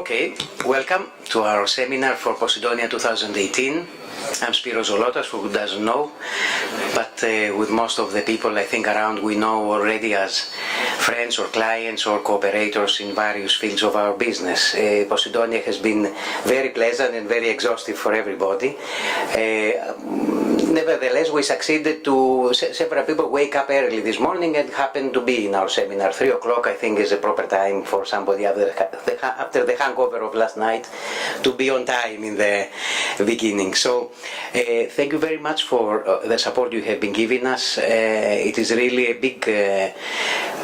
Okay, welcome to our seminar for Posidonia 2018. I'm Spiros Zolotas, for who doesn't know, but with most of the people I think around we know already as friends or clients or cooperators in various fields of our business. Posidonia has been very pleasant and very exhaustive for everybody. Nevertheless, we succeeded to several people wake up early this morning and happen to be in our seminar. 3 o'clock I think is a proper time for somebody after the hangover of last night to be on time in the beginning. So thank you very much for the support you have been giving us. It is really a big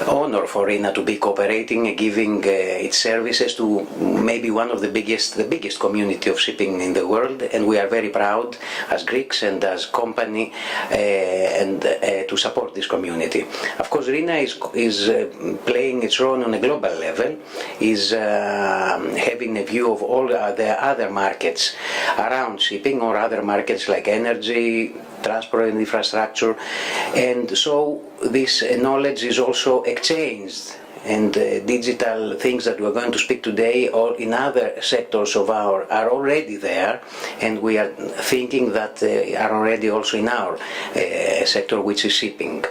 honor for RINA to be cooperating and giving its services to maybe one of the biggest community of shipping in the world, and we are very proud as Greeks and as company to support this community. Of course, RINA is playing its role on a global level, is having a view of all the other markets around shipping or other markets like energy, transport and infrastructure, and so this knowledge is also exchanged, and digital things that we're going to speak today or in other sectors of our are already there, and we are thinking that are already also in our sector, which is shipping.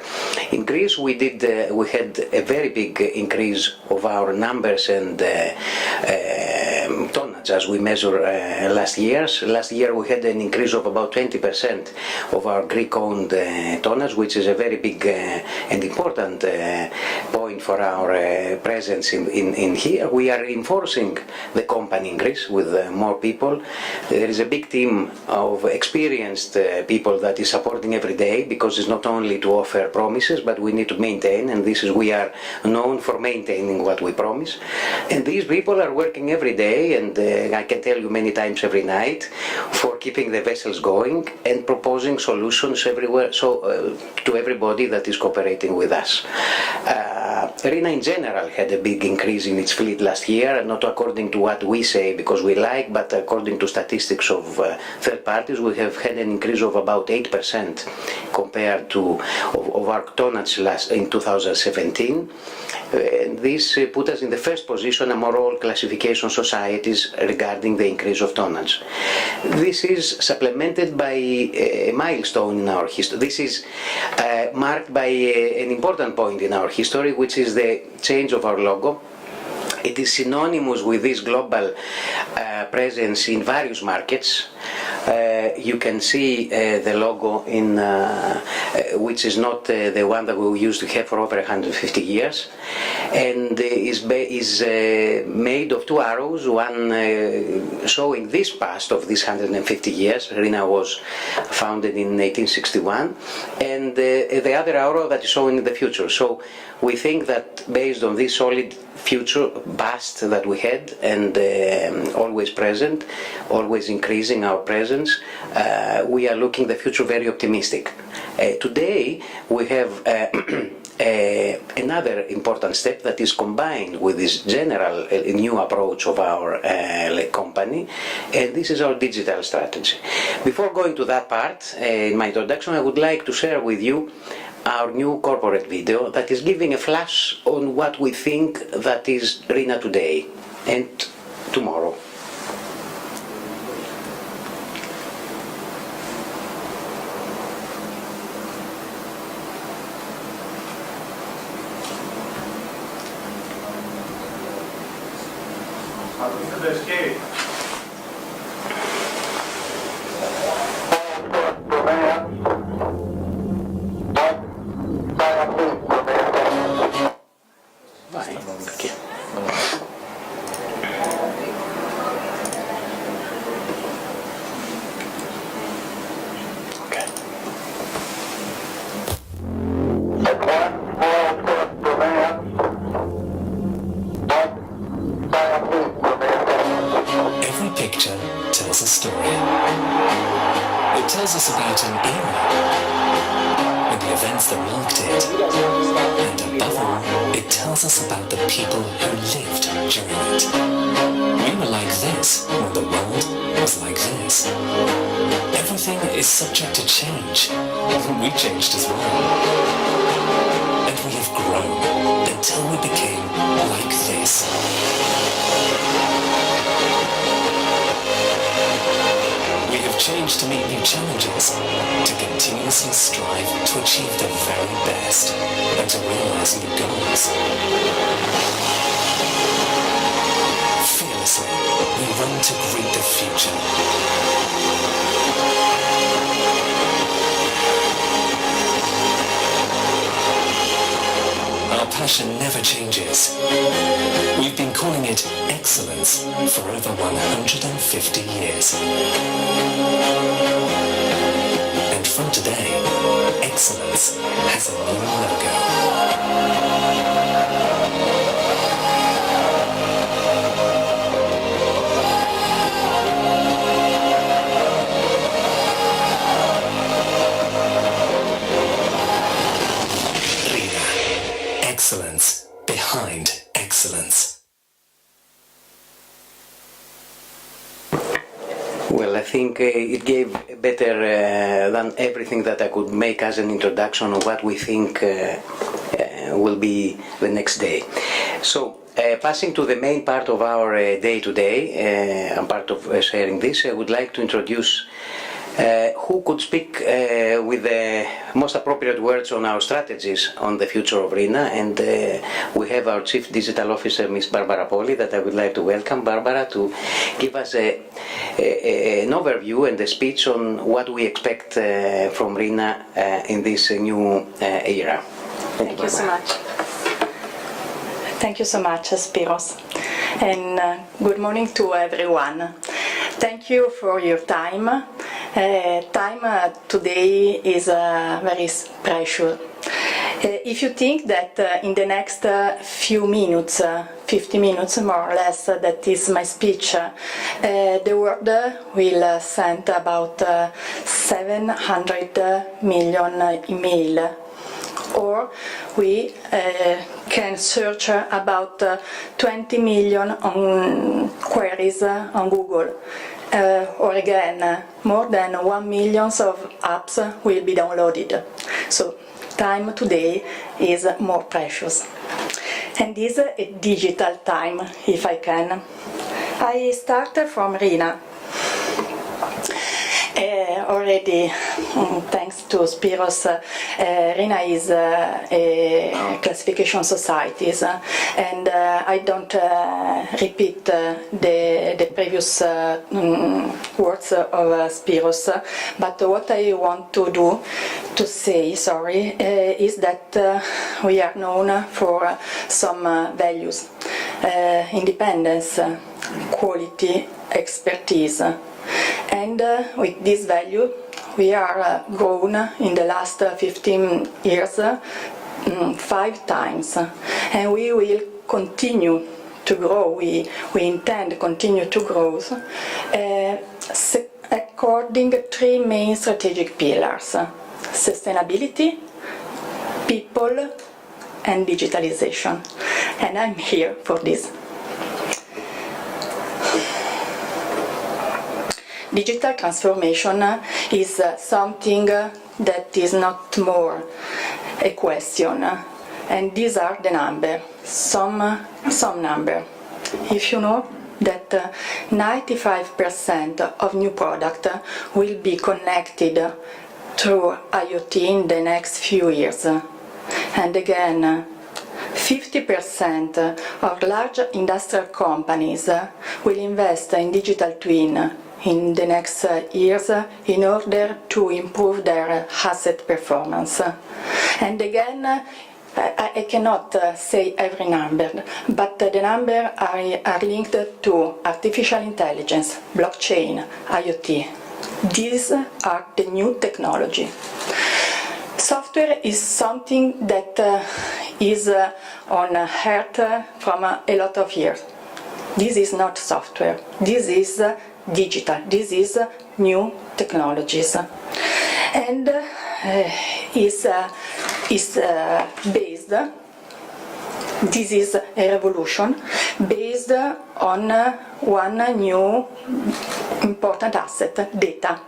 In Greece we had a very big increase of our numbers and tonnage as we measure last year. Last year we had an increase of about 20% of our Greek-owned tonnage, which is a very big and important point for our presence in here. We are reinforcing the company in Greece with more people. There is a big team of experienced people that is supporting every day, because it's not only to offer promises, but we need to maintain, and we are known for maintaining what we promise. And these people are working every day, and I can tell you many times every night, for keeping the vessels going and proposing solutions everywhere, to everybody that is cooperating with us. RINA in general had a big increase in its fleet last year, not according to what we say because we like, but according to statistics of third parties. We have had an increase of about 8% compared to of our tonnage in 2017. This put us in the first position among all classification societies regarding the increase of tonnage. This is supplemented by a milestone in our history. This is marked by an important point in our history, which is the change of our logo. It is synonymous with this global presence in various markets. You can see the logo which is not the one that we used to have for over 150 years, and is made of two arrows, one showing this past of these 150 years. RINA was founded in 1861, and the other arrow that is showing the future. So we think that based on this solid future past that we had, and always present, always increasing our presence, we are looking the future very optimistic. Today we have another important step that is combined with this general new approach of our company, and this is our digital strategy. Before going to that part in my introduction, I would like to share with you our new corporate video that is giving a flash on what we think that is RINA today and tomorrow. Tells a story. It tells us about an era and the events that marked it. And above all, it tells us about the people who lived during it. We were like this when the world was like this. Everything is subject to change. We changed as well. And we have grown until we became like this. change to meet new challenges, to continuously strive to achieve the very best, and to realize new goals. Fearlessly, we run to greet the future. Our passion never changes. We've been calling it excellence for over 150 years. And from today, excellence has a new logo. RINA. Excellence behind excellence. Well, I think it gave better than everything that I could make as an introduction of what we think will be the next day. So, passing to the main part of our day today, and part of sharing this, I would like to introduce who could speak with the most appropriate words on our strategies on the future of RINA, and we have our Chief Digital Officer, Ms. Barbara Poli, that I would like to welcome. Barbara, to give us an overview and a speech on what we expect from RINA in this new era. Thank you so much. Thank you so much, Spiros, and good morning to everyone. Thank you for your time. Time today is very precious. If you think that in the next few minutes, 50 minutes more or less, that is my speech, the world will send about 700 million email, or we can search about 20 million on queries on Google. Or again, more than 1 million of apps will be downloaded. So time today is more precious. And this is a digital time, if I can. I start from RINA. Already, thanks to Spiros, RINA is a classification society, and I don't repeat the previous words of Spiros, but what I want to say, is that we are known for some values: independence, quality, expertise. And with this value, we are grown in the last 15 years 5 times, and we will continue to grow. We intend to continue to grow according to 3 main strategic pillars: sustainability, people, and digitalization. And I'm here for this. Digital transformation is something that is not more a question, and these are the numbers, some number. If you know that 95% of new product will be connected through IoT in the next few years, and again 50% of large industrial companies will invest in digital twin in the next years in order to improve their asset performance. And again, I cannot say every number, but the numbers are linked to artificial intelligence, blockchain, IoT. These are the new technology. Software is something that is on earth from a lot of years. This is not software. This is digital. This is new technologies, and is based. This is a revolution based on one new important asset: data.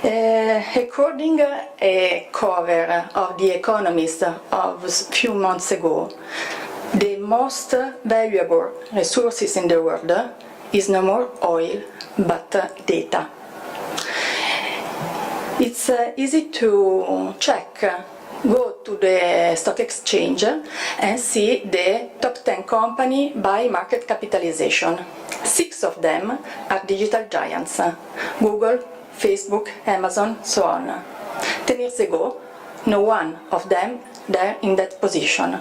According a cover of The Economist of a few months ago, the most valuable resources in the world is no more oil, but data. It's easy to check. Go to the stock exchange and see the top 10 company by market capitalization. 6 of them are digital giants: Google, Facebook, Amazon, so on. 10 years ago, no one of them there in that position.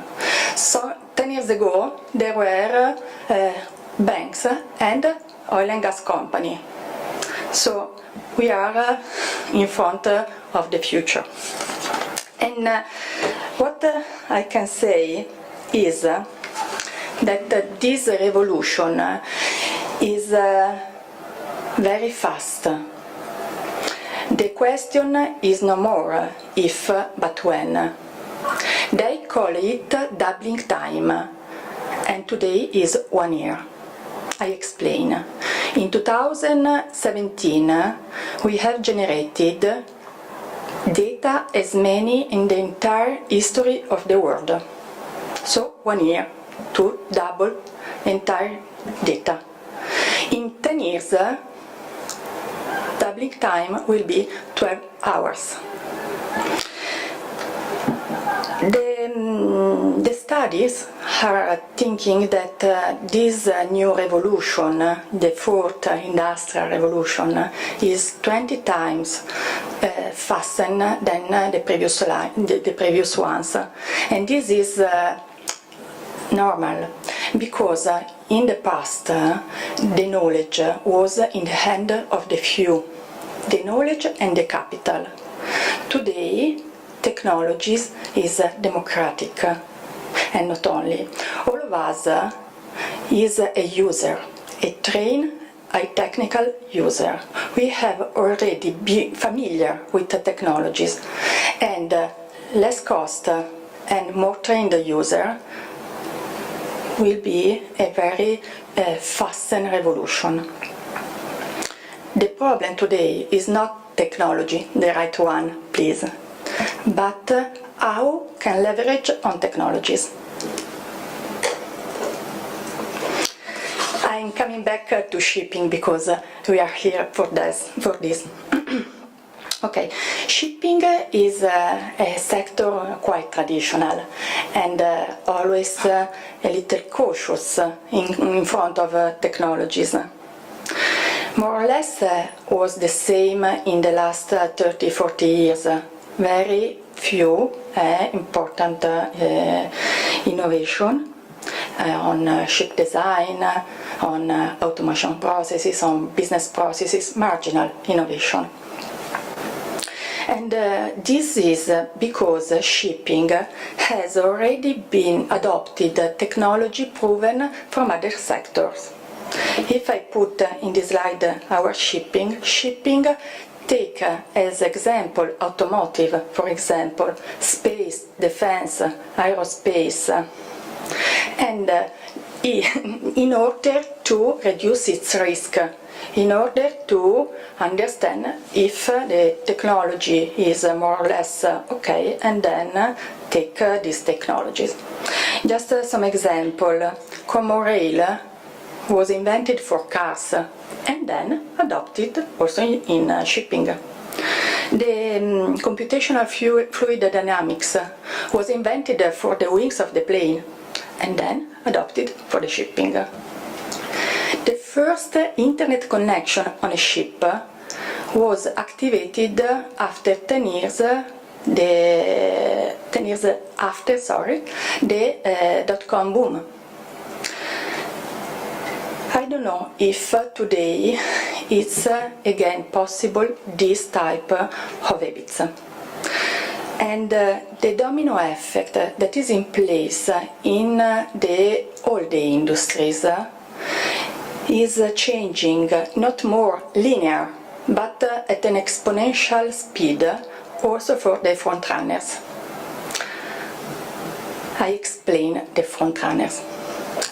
So 10 years ago, there were banks and oil and gas company. So we are in front of the future. And what I can say is that this revolution is very fast. The question is no more if, but when. They call it doubling time, and today is 1 year. I explain. In 2017, we have generated data as many in the entire history of the world. So 1 year to double entire data. In 10 years, doubling time will be 12 hours. The studies are thinking that this new revolution, the fourth industrial revolution, is 20 times faster than the previous ones. And this is normal, because in the past the knowledge was in the hand of the few, the knowledge and the capital. Today, technologies is democratic, and not only. All of us is a user, a trained, a technical user. We have already been familiar with the technologies, and less cost and more trained user will be a very fast revolution. The problem today is not technology, the right one, please, but how can leverage on technologies. I'm coming back to shipping because we are here for this. Okay, shipping is a sector quite traditional and always a little cautious in front of technologies. More or less was the same in the last 30-40 years. Very few important innovation on ship design, on automation processes, on business processes, marginal innovation. And this is because shipping has already been adopted technology proven from other sectors. If I put in this slide our shipping take as example automotive, for example, space, defense, aerospace, and in order to reduce its risk, in order to understand if the technology is more or less okay, and then take these technologies. Just some example. Common rail was invented for cars and then adopted also in shipping. The computational fluid dynamics was invented for the wings of the plane and then adopted for the shipping. The first internet connection on a ship was activated after 10 years after the dot-com boom. I don't know if today it's again possible this type of habits. And the domino effect that is in place in all the industries is changing, not more linear, but at an exponential speed, also for the front runners. I explain the front runners.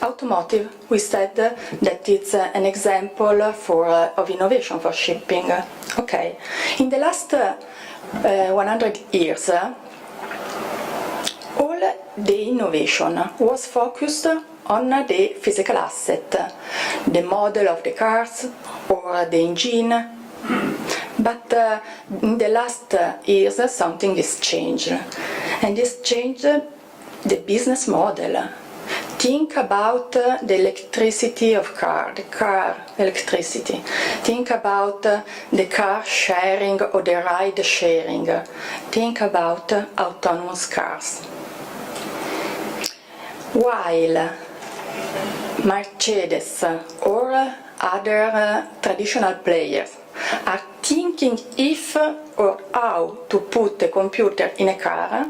Automotive, we said that it's an example of innovation for shipping. Okay, in the last 100 years, all the innovation was focused on the physical asset, the model of the cars or the engine. But in the last years, something is changed, and this changed the business model. Think about the electricity of the car electricity. Think about the car sharing or the ride sharing. Think about autonomous cars. While Mercedes or other traditional players are thinking if or how to put a computer in a car,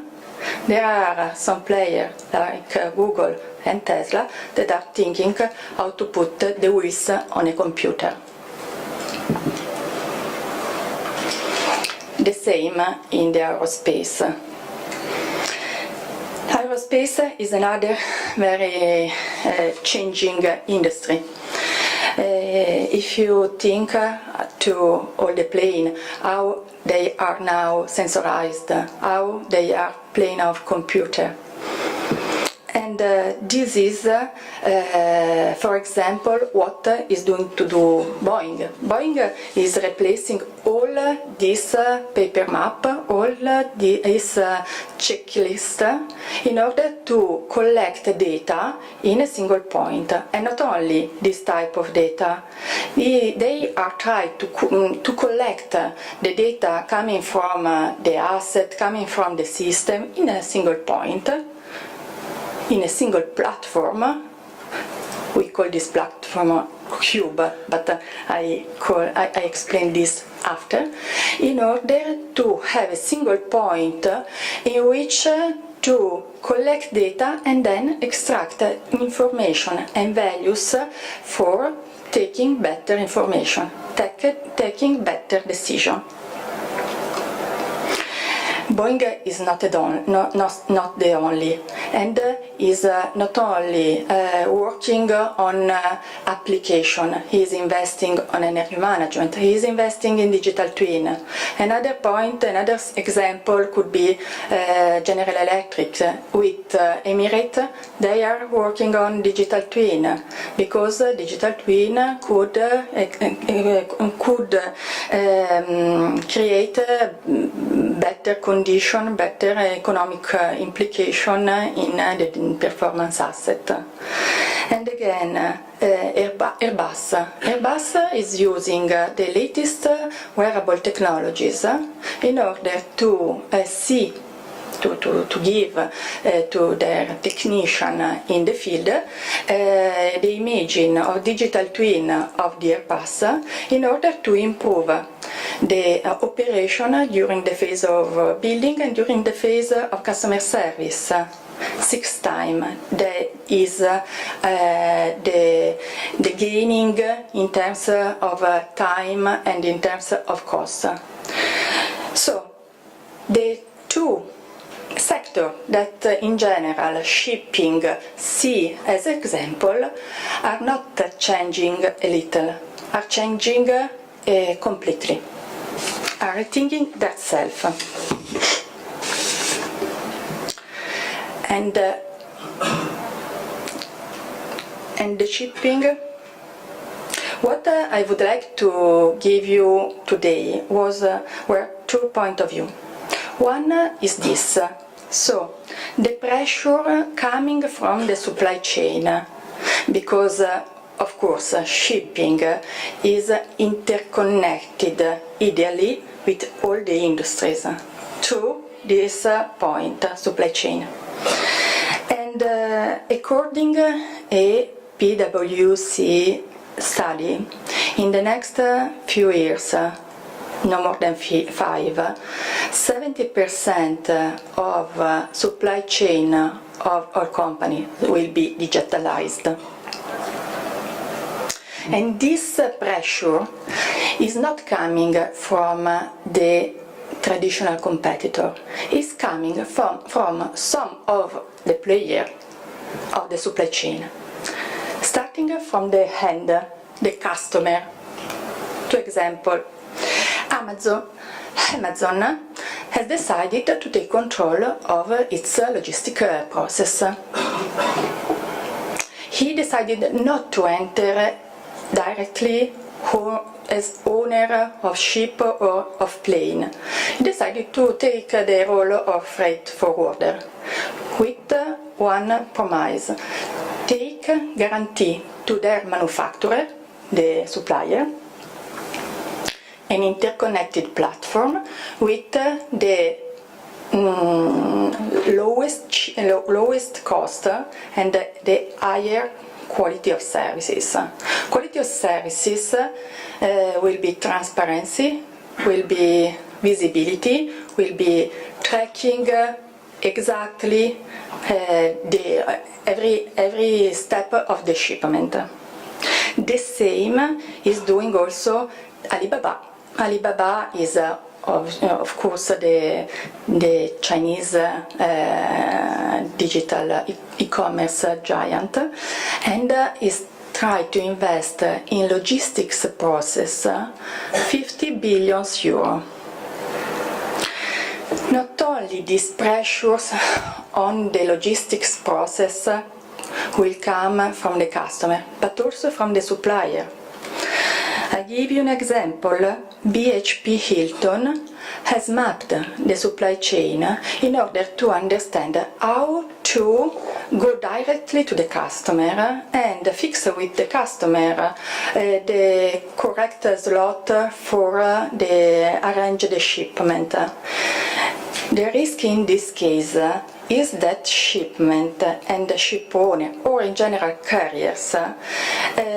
there are some players like Google and Tesla that are thinking how to put the wheels on a computer. The same in the aerospace. Aerospace is another very changing industry. If you think to all the plane, how they are now sensorized, how they are playing of computer. And this is, for example, what is doing to do Boeing. Boeing is replacing all this paper map, all this checklist in order to collect data in a single point. And not only this type of data, they are trying to collect the data coming from the asset, coming from the system in a single point, in a single platform. We call this platform Cube, but I explain this after, in order to have a single point in which to collect data and then extract information and values for taking better information, taking better decision. Boeing is not the only, and is not only working on application. He is investing on energy management. He is investing in digital twin. Another point, another example could be General Electric with Emirates. They are working on digital twin because digital twin could create better condition, better economic implication in the performance asset. And again, Airbus is using the latest wearable technologies in order to see, to give to their technician in the field the imaging of digital twin of the Airbus in order to improve the operation during the phase of building and during the phase of customer service. 6 times that is the gaining in terms of time and in terms of cost. So the two sectors that in general shipping see as example are not changing a little, are changing completely, are rethinking themselves. And the shipping, what I would like to give you today were 2 points of view. One is this, so the pressure coming from the supply chain, because of course shipping is interconnected ideally with all the industries to this point, supply chain. And according a PwC study, in the next few years, no more than 5, 70% of supply chain of our company will be digitalized. And this pressure is not coming from the traditional competitor, is coming from some of the players of the supply chain, starting from the end, the customer. For example, Amazon has decided to take control of its logistic process. He decided not to enter directly as owner of ship or of plane. He decided to take the role of freight forwarder with one promise: take guarantee to their manufacturer, the supplier, an interconnected platform with the lowest cost and the higher quality of services. Quality of services will be transparency, will be visibility, will be tracking exactly every step of the shipment. The same is doing also Alibaba. Alibaba is of course the Chinese digital e-commerce giant, and is trying to invest in logistics process 50 billion euro. Not only these pressures on the logistics process will come from the customer, but also from the supplier. I give you an example. BHP Hilton has mapped the supply chain in order to understand how to go directly to the customer and fix with the customer the correct slot for arrange the shipment. The risk in this case is that shipment and the ship owner, or in general carriers,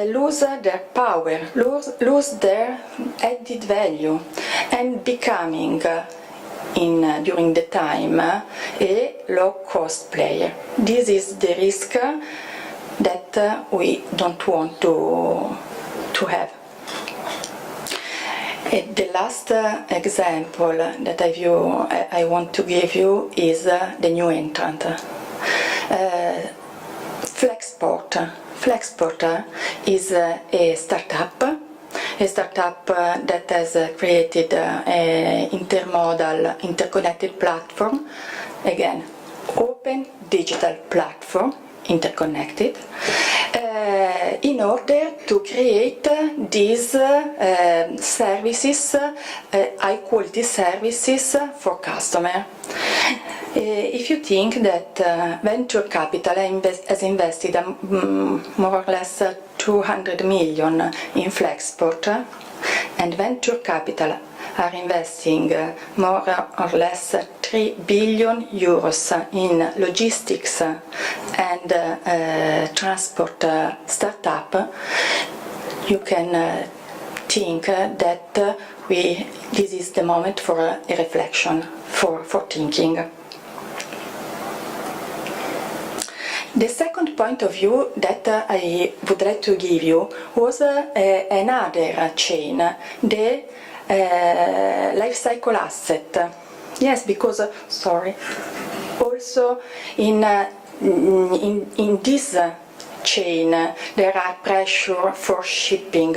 lose their power, lose their added value, and becoming during the time a low-cost player. This is the risk that we don't want to have. The last example that I want to give you is the new entrant, Flexport. Flexport is a startup that has created an intermodal, interconnected platform, again, open digital platform, interconnected, in order to create these services, high quality services for customer. If you think that venture capital has invested more or less 200 million in Flexport, and venture capital are investing more or less 3 billion euros in logistics and transport startup, you can think that this is the moment for a reflection, for thinking. The second point of view that I would like to give you was another chain, the life cycle asset. Yes, because also in this chain there are pressure for shipping,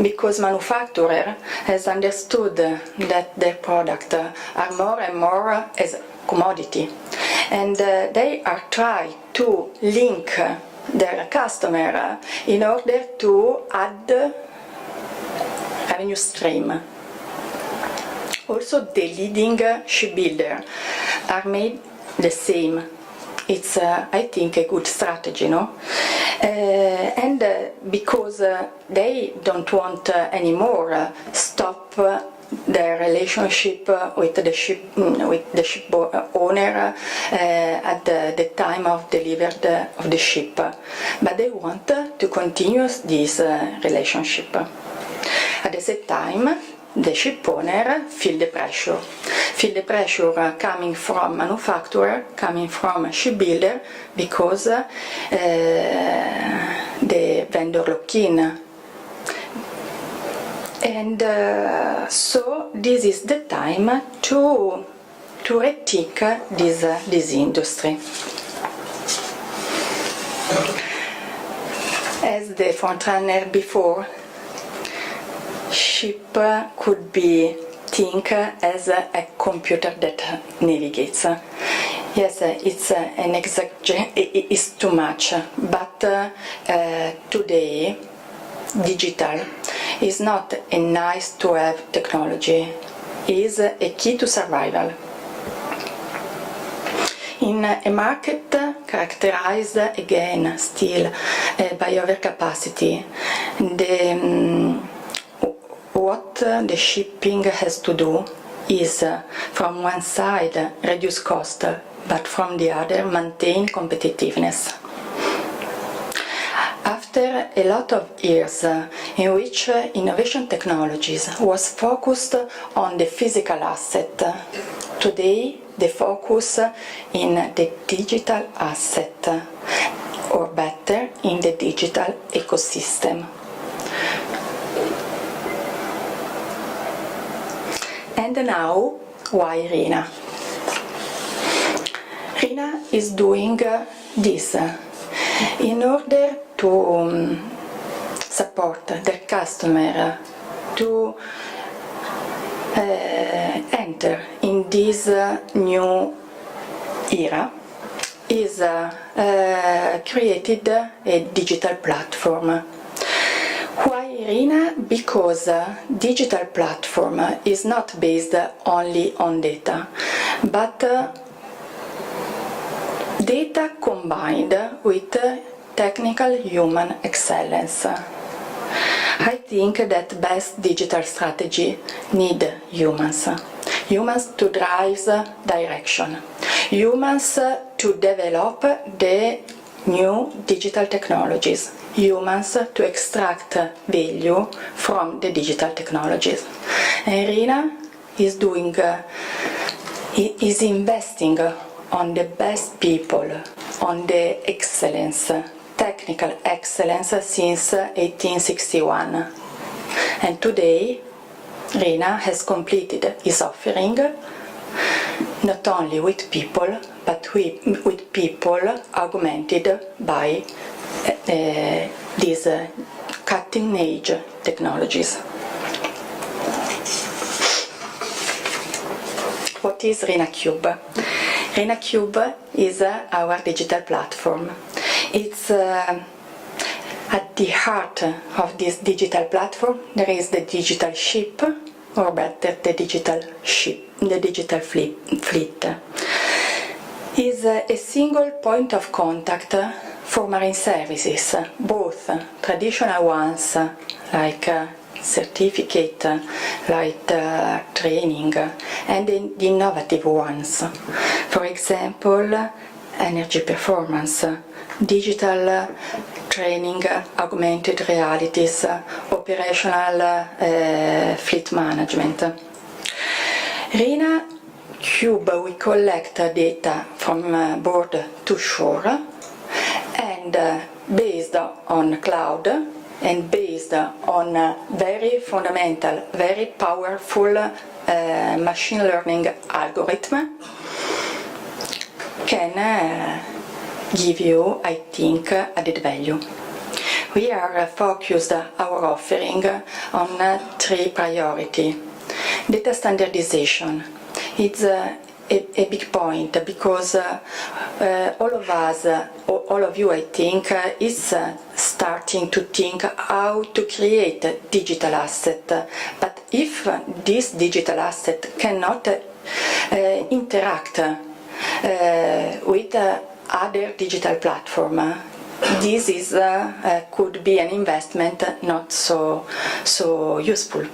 because manufacturer has understood that their product are more and more as commodity, and they are trying to link their customer in order to add revenue stream. Also, the leading shipbuilder are made the same. It's, I think, a good strategy, no? And because they don't want anymore stop their relationship with the ship owner at the time of delivery of the ship, but they want to continue this relationship. At the same time, the ship owner feel the pressure coming from manufacturer, coming from shipbuilder, because the vendor lock-in. And so this is the time to rethink this industry. As the frontrunner before, ship could be think as a computer that navigates. Yes, it's an it's too much, but today digital is not a nice-to-have technology, it is a key to survival. In a market characterized again still by overcapacity, what the shipping has to do is from one side reduce cost, but from the other maintain competitiveness. After a lot of years in which innovation technologies was focused on the physical asset, today the focus in the digital asset, or better, in the digital ecosystem. And now, why RINA? RINA is doing this in order to support their customer to enter in this new era. Is created a digital platform. Why RINA? Because digital platform is not based only on data, but data combined with technical human excellence. I think that best digital strategy need humans. Humans to drive direction. Humans to develop the new digital technologies. Humans to extract value from the digital technologies. And RINA is investing on the best people, on the excellence, technical excellence since 1861. And today, RINA has completed its offering not only with people, but with people augmented by these cutting-edge technologies. What is RINA Cube? RINA Cube is our digital platform. It's at the heart of this digital platform there is the digital ship, or better, the digital fleet. Is a single point of contact for marine services, both traditional ones like certificate, like training, and the innovative ones. For example, energy performance, digital training, augmented realities, operational fleet management. RINA Cube, we collect data from board to shore, and based on cloud and based on very fundamental, very powerful machine learning algorithm, can give you, I think, added value. We are focused our offering on three priorities. Data standardization. It's a big point because all of us, all of you, I think, is starting to think how to create a digital asset. But if this digital asset cannot interact with other digital platform, this is could be an investment not so useful.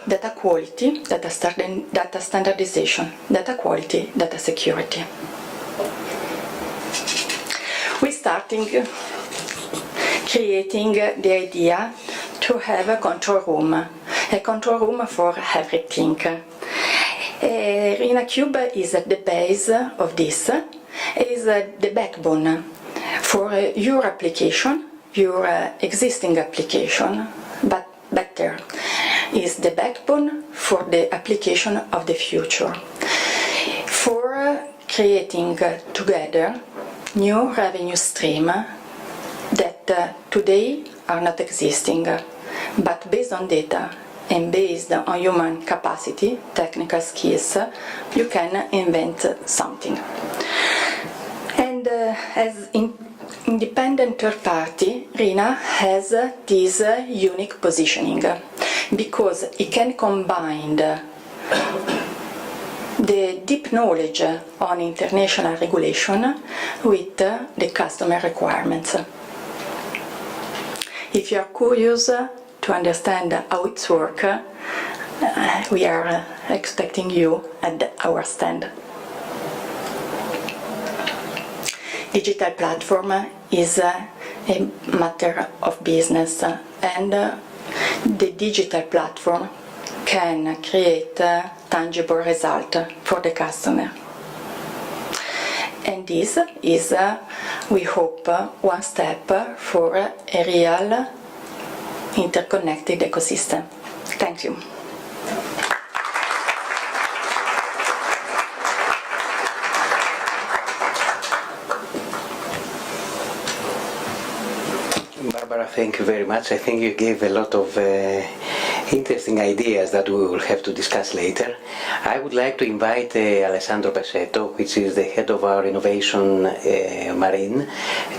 Data quality, data standardization, data quality, data security. We starting creating the idea to have a control room for everything. RINA Cube is at the base of this, is the backbone for your application, your existing application, but better, is the backbone for the application of the future. For creating together new revenue stream that today are not existing, but based on data and based on human capacity, technical skills, you can invent something. And as independent third party, RINA has this unique positioning because it can combine the deep knowledge on international regulation with the customer requirements. If you are curious to understand how it works, we are expecting you at our stand. Digital platform is a matter of business, and the digital platform can create tangible result for the customer. And this is, we hope, one step for a real interconnected ecosystem. Thank you. Barbara, thank you very much. I think you gave a lot of interesting ideas that we will have to discuss later. I would like to invite Alessandro Pessetto, which is the head of our innovation Marine,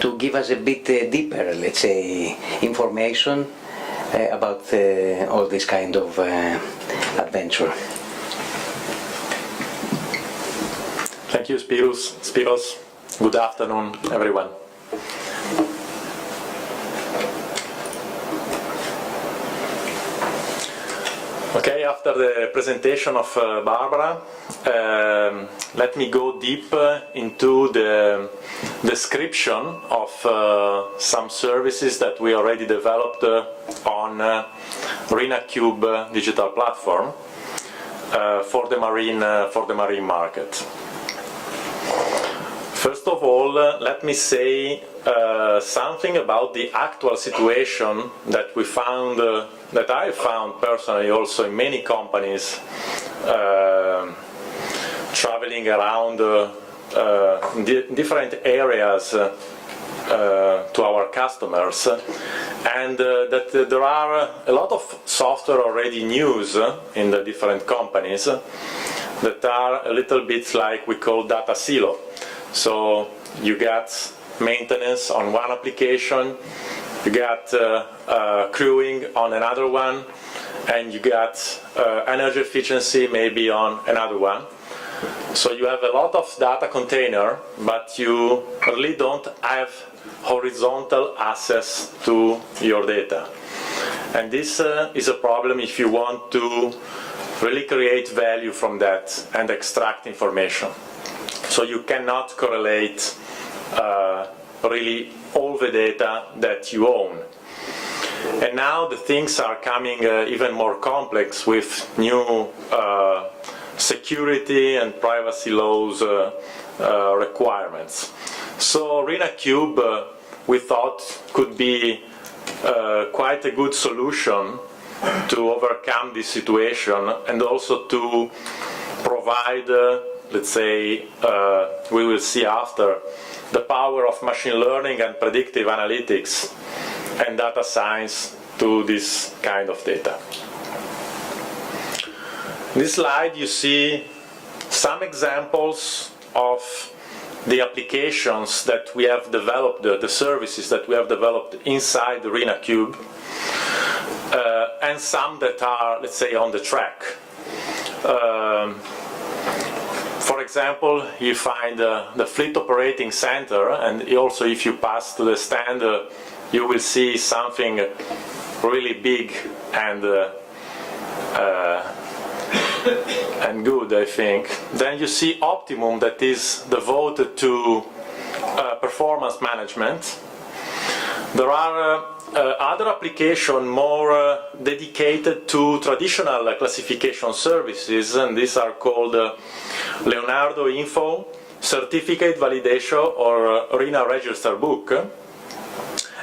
to give us a bit deeper, let's say, information about all this kind of adventure. Thank you, Spiros. Good afternoon, everyone. Okay, after the presentation of Barbara, let me go deep into the description of some services that we already developed on RINA Cube digital platform for the marine market. First of all, let me say something about the actual situation that we found, that I found personally also in many companies traveling around different areas to our customers, and that there are a lot of software already in use in the different companies that are a little bit like we call data silo. So you got maintenance on one application, you got crewing on another one, and you got energy efficiency maybe on another one. So you have a lot of data container, but you really don't have horizontal access to your data. And this is a problem if you want to really create value from that and extract information. So you cannot correlate really all the data that you own. And now the things are coming even more complex with new security and privacy laws requirements. So RINA Cube we thought could be quite a good solution to overcome this situation, and also to provide let's say, we will see after, the power of machine learning and predictive analytics and data science to this kind of data. In this slide you see some examples of the applications that we have developed, the services that we have developed inside the RINA Cube, and some that are, let's say, on the track. For example, you find the Fleet Operating Center, and also if you pass to the stand, you will see something really big and good, I think. Then you see Optimum, that is devoted to performance management. There are other applications more dedicated to traditional classification services, and these are called Leonardo Info, Certificate Validation, or RINA Register Book,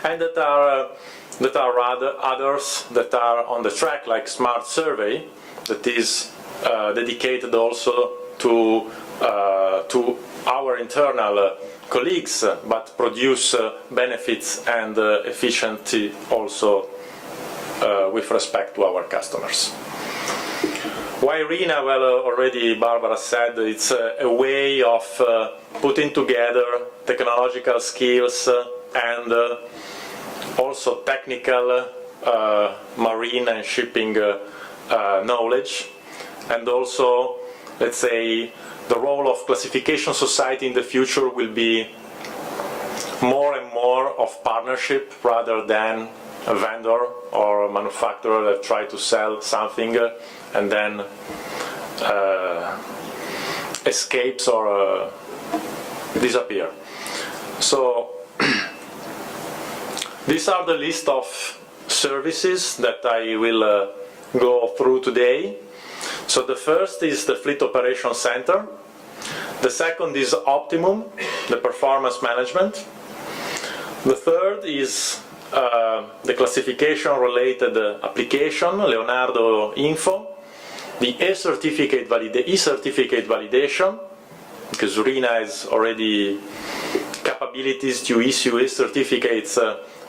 and that are rather others that are on the track, like Smart Survey, that is dedicated also to our internal colleagues, but produce benefits and efficiency also with respect to our customers. Why RINA? Well, already Barbara said it's a way of putting together technological skills and also technical marine and shipping knowledge, and also, let's say, the role of classification society in the future will be more and more of partnership rather than a vendor or a manufacturer that try to sell something and then escapes or disappear. So these are the list of services that I will go through today. So the first is the Fleet Operations Center. The second is Optimum, the performance management. The third is the classification-related application, Leonardo Info. The e-certificate validation, because RINA has already capabilities to issue e-certificates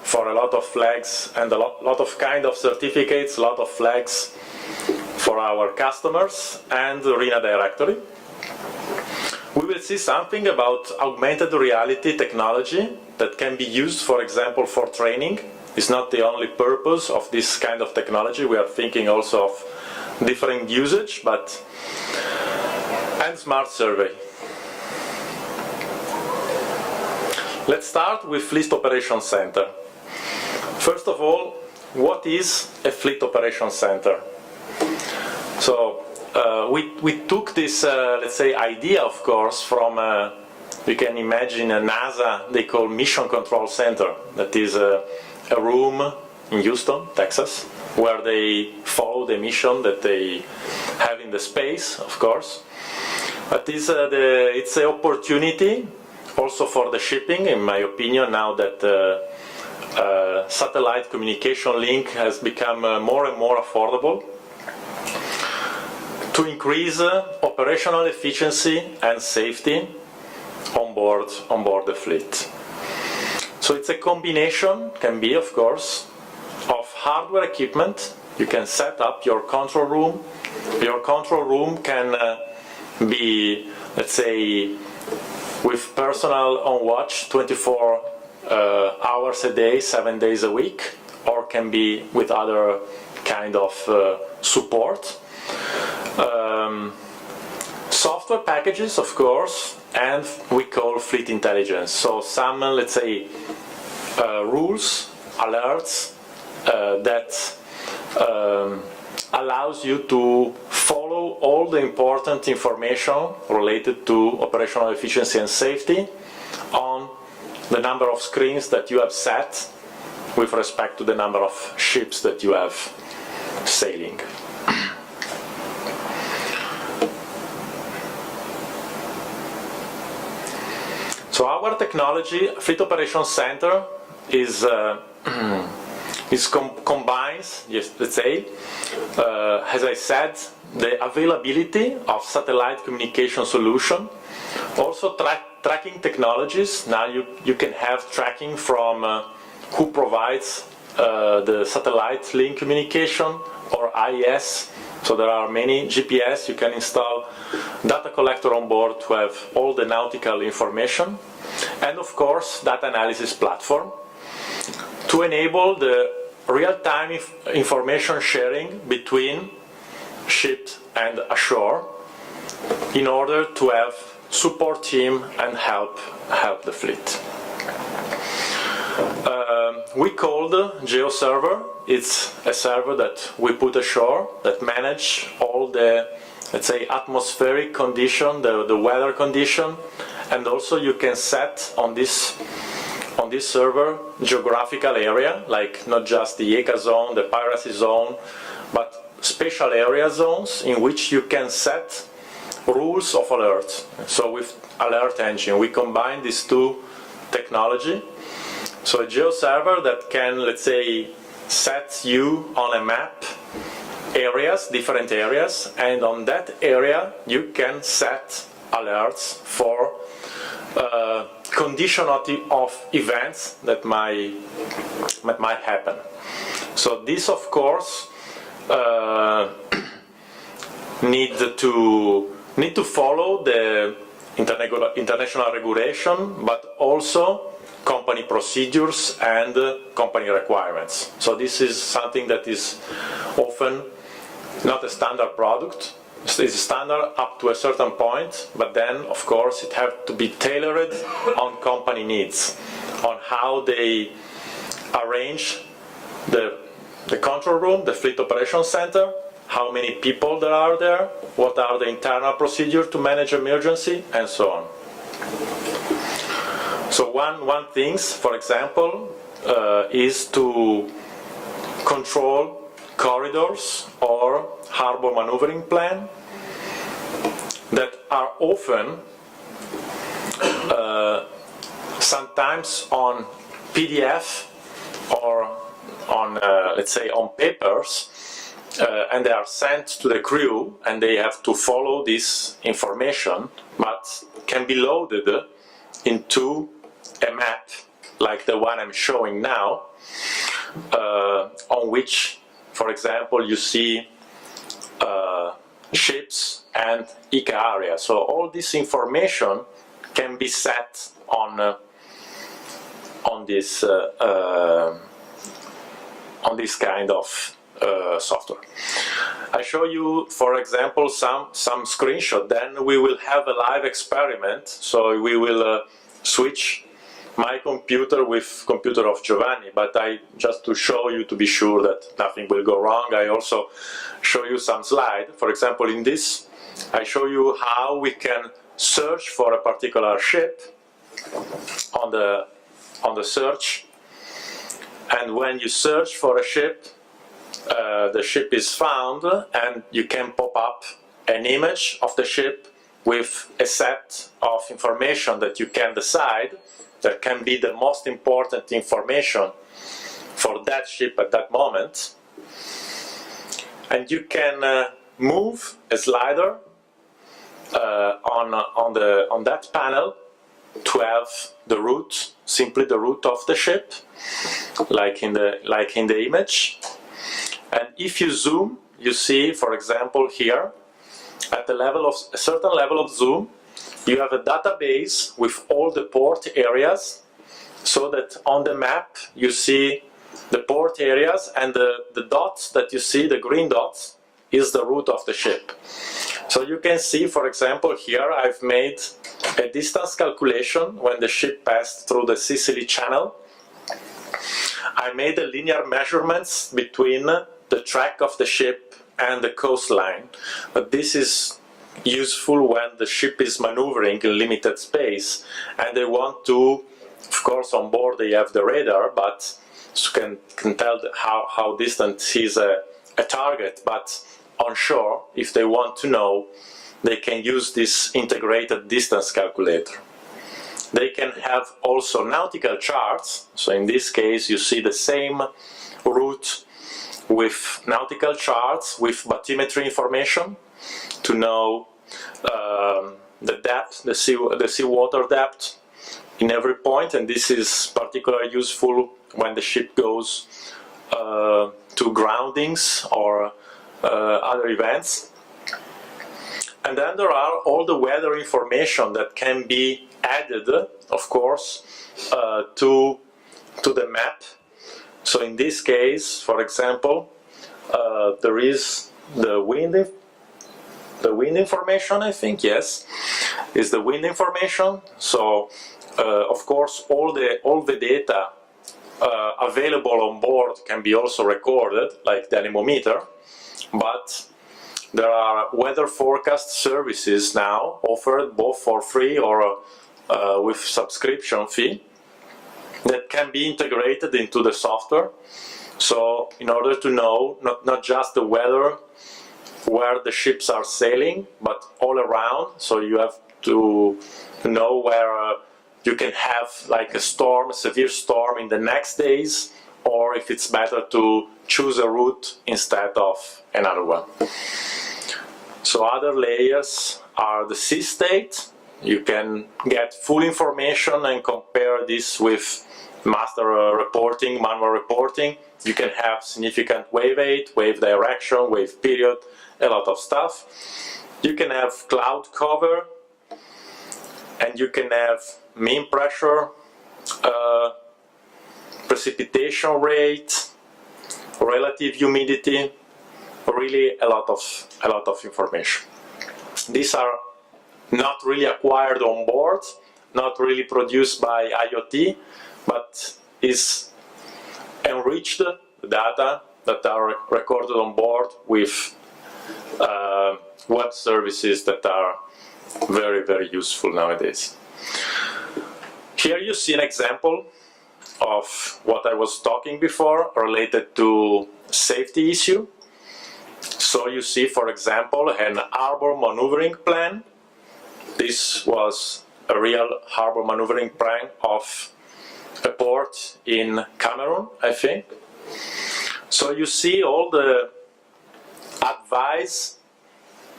for a lot of flags and a lot of kind of certificates, a lot of flags for our customers, and the RINA directory. We will see something about augmented reality technology that can be used, for example, for training. It's not the only purpose of this kind of technology. We are thinking also of different usage, and smart survey. Let's start with Fleet Operations Center. First of all, what is a Fleet Operations Center? So we took this, let's say, idea, of course, from, you can imagine a NASA, they call Mission Control Center. That is a room in Houston, Texas, where they follow the mission that they have in the space, of course. But it's an opportunity also for the shipping, in my opinion, now that satellite communication link has become more and more affordable, to increase operational efficiency and safety on board the fleet. So it's a combination, can be, of course, of hardware equipment. You can set up your control room. Your control room can be, let's say, with personnel on watch 24 hours a day, 7 days a week, or can be with other kind of support. Software packages, of course, and we call fleet intelligence. So some, let's say, rules, alerts that allows you to follow all the important information related to operational efficiency and safety on the number of screens that you have set with respect to the number of ships that you have sailing. So our technology, Fleet Operations Center, combines, yes, let's say, as I said, the availability of satellite communication solution, also tracking technologies. Now you can have tracking from who provides the satellite link communication or IS. So there are many GPS. You can install data collector on board to have all the nautical information, and of course data analysis platform to enable the real-time information sharing between ships and ashore in order to have support team and help the fleet. We called GeoServer. It's a server that we put ashore that manage all the, let's say, atmospheric condition, the weather condition, and also you can set on this server geographical area, like not just the ECA zone, the piracy zone, but special area zones in which you can set rules of alert. So with Alert Engine, we combine these two technology. So a GeoServer that can, let's say, set you on a map areas, different areas, and on that area you can set alerts for condition of events that might happen. So this, of course, need to follow the international regulation, but also company procedures and company requirements. So this is something that is often not a standard product. It's standard up to a certain point, but then of course it has to be tailored on company needs, on how they arrange the control room, the fleet operations center, how many people there are there, what are the internal procedures to manage emergency, and so on. So one thing, for example, is to control corridors or harbor maneuvering plan that are often sometimes on PDF or on, let's say, on papers, and they are sent to the crew and they have to follow this information, but can be loaded into a map like the one I'm showing now, on which, for example, you see ships and ICA area. So all this information can be set on this kind of software. I show you, for example, some screenshot. Then we will have a live experiment. So we will switch my computer with computer of Giovanni, but just to show you, to be sure that nothing will go wrong, I also show you some slide. For example, in this, I show you how we can search for a particular ship on the search, and when you search for a ship, the ship is found, and you can pop up an image of the ship with a set of information that you can decide that can be the most important information for that ship at that moment. And you can move a slider on that panel to have the route, simply the route of the ship, like in the image. And if you zoom, you see, for example, here, at a certain level of zoom, you have a database with all the port areas, so that on the map you see the port areas, and the dots that you see, the green dots, is the route of the ship. So you can see, for example, here I've made a distance calculation when the ship passed through the Sicily Channel. I made a linear measurements between the track of the ship and the coastline. But this is useful when the ship is maneuvering in limited space and they want to, of course, on board they have the radar, but you can tell how distant is a target. But on shore, if they want to know, they can use this integrated distance calculator. They can have also nautical charts. So in this case, you see the same route with nautical charts, with bathymetry information to know the depth, the seawater depth in every point. And this is particularly useful when the ship goes to groundings or other events. And then there are all the weather information that can be added, of course, to the map. So in this case, for example, there is the wind information, I think, yes, is the wind information. So of course all the data available on board can be also recorded, like the anemometer, but there are weather forecast services now offered both for free or with subscription fee that can be integrated into the software. So in order to know not just the weather where the ships are sailing, but all around, so you have to know where you can have like a storm, a severe storm in the next days, or if it's better to choose a route instead of another one. So other layers are the sea state. You can get full information and compare this with master reporting, manual reporting. You can have significant wave height, wave direction, wave period, a lot of stuff. You can have cloud cover, and you can have mean pressure, precipitation rate, relative humidity, really a lot of information. These are not really acquired on board, not really produced by IoT, but is enriched data that are recorded on board with web services that are very, very useful nowadays. Here you see an example of what I was talking before related to safety issue. So you see, for example, an harbor maneuvering plan. This was a real harbor maneuvering plan of a port in Cameroon, I think. So you see all the advice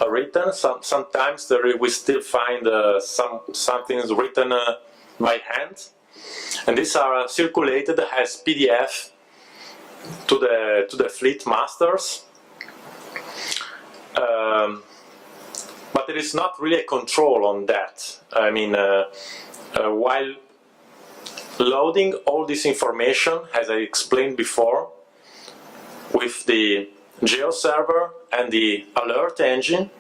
written. Sometimes we still find some things written by hand, and these are circulated as PDF to the fleet masters. But there is not really a control on that. I mean, while loading all this information, as I explained before, with the GeoServer and the alert engine,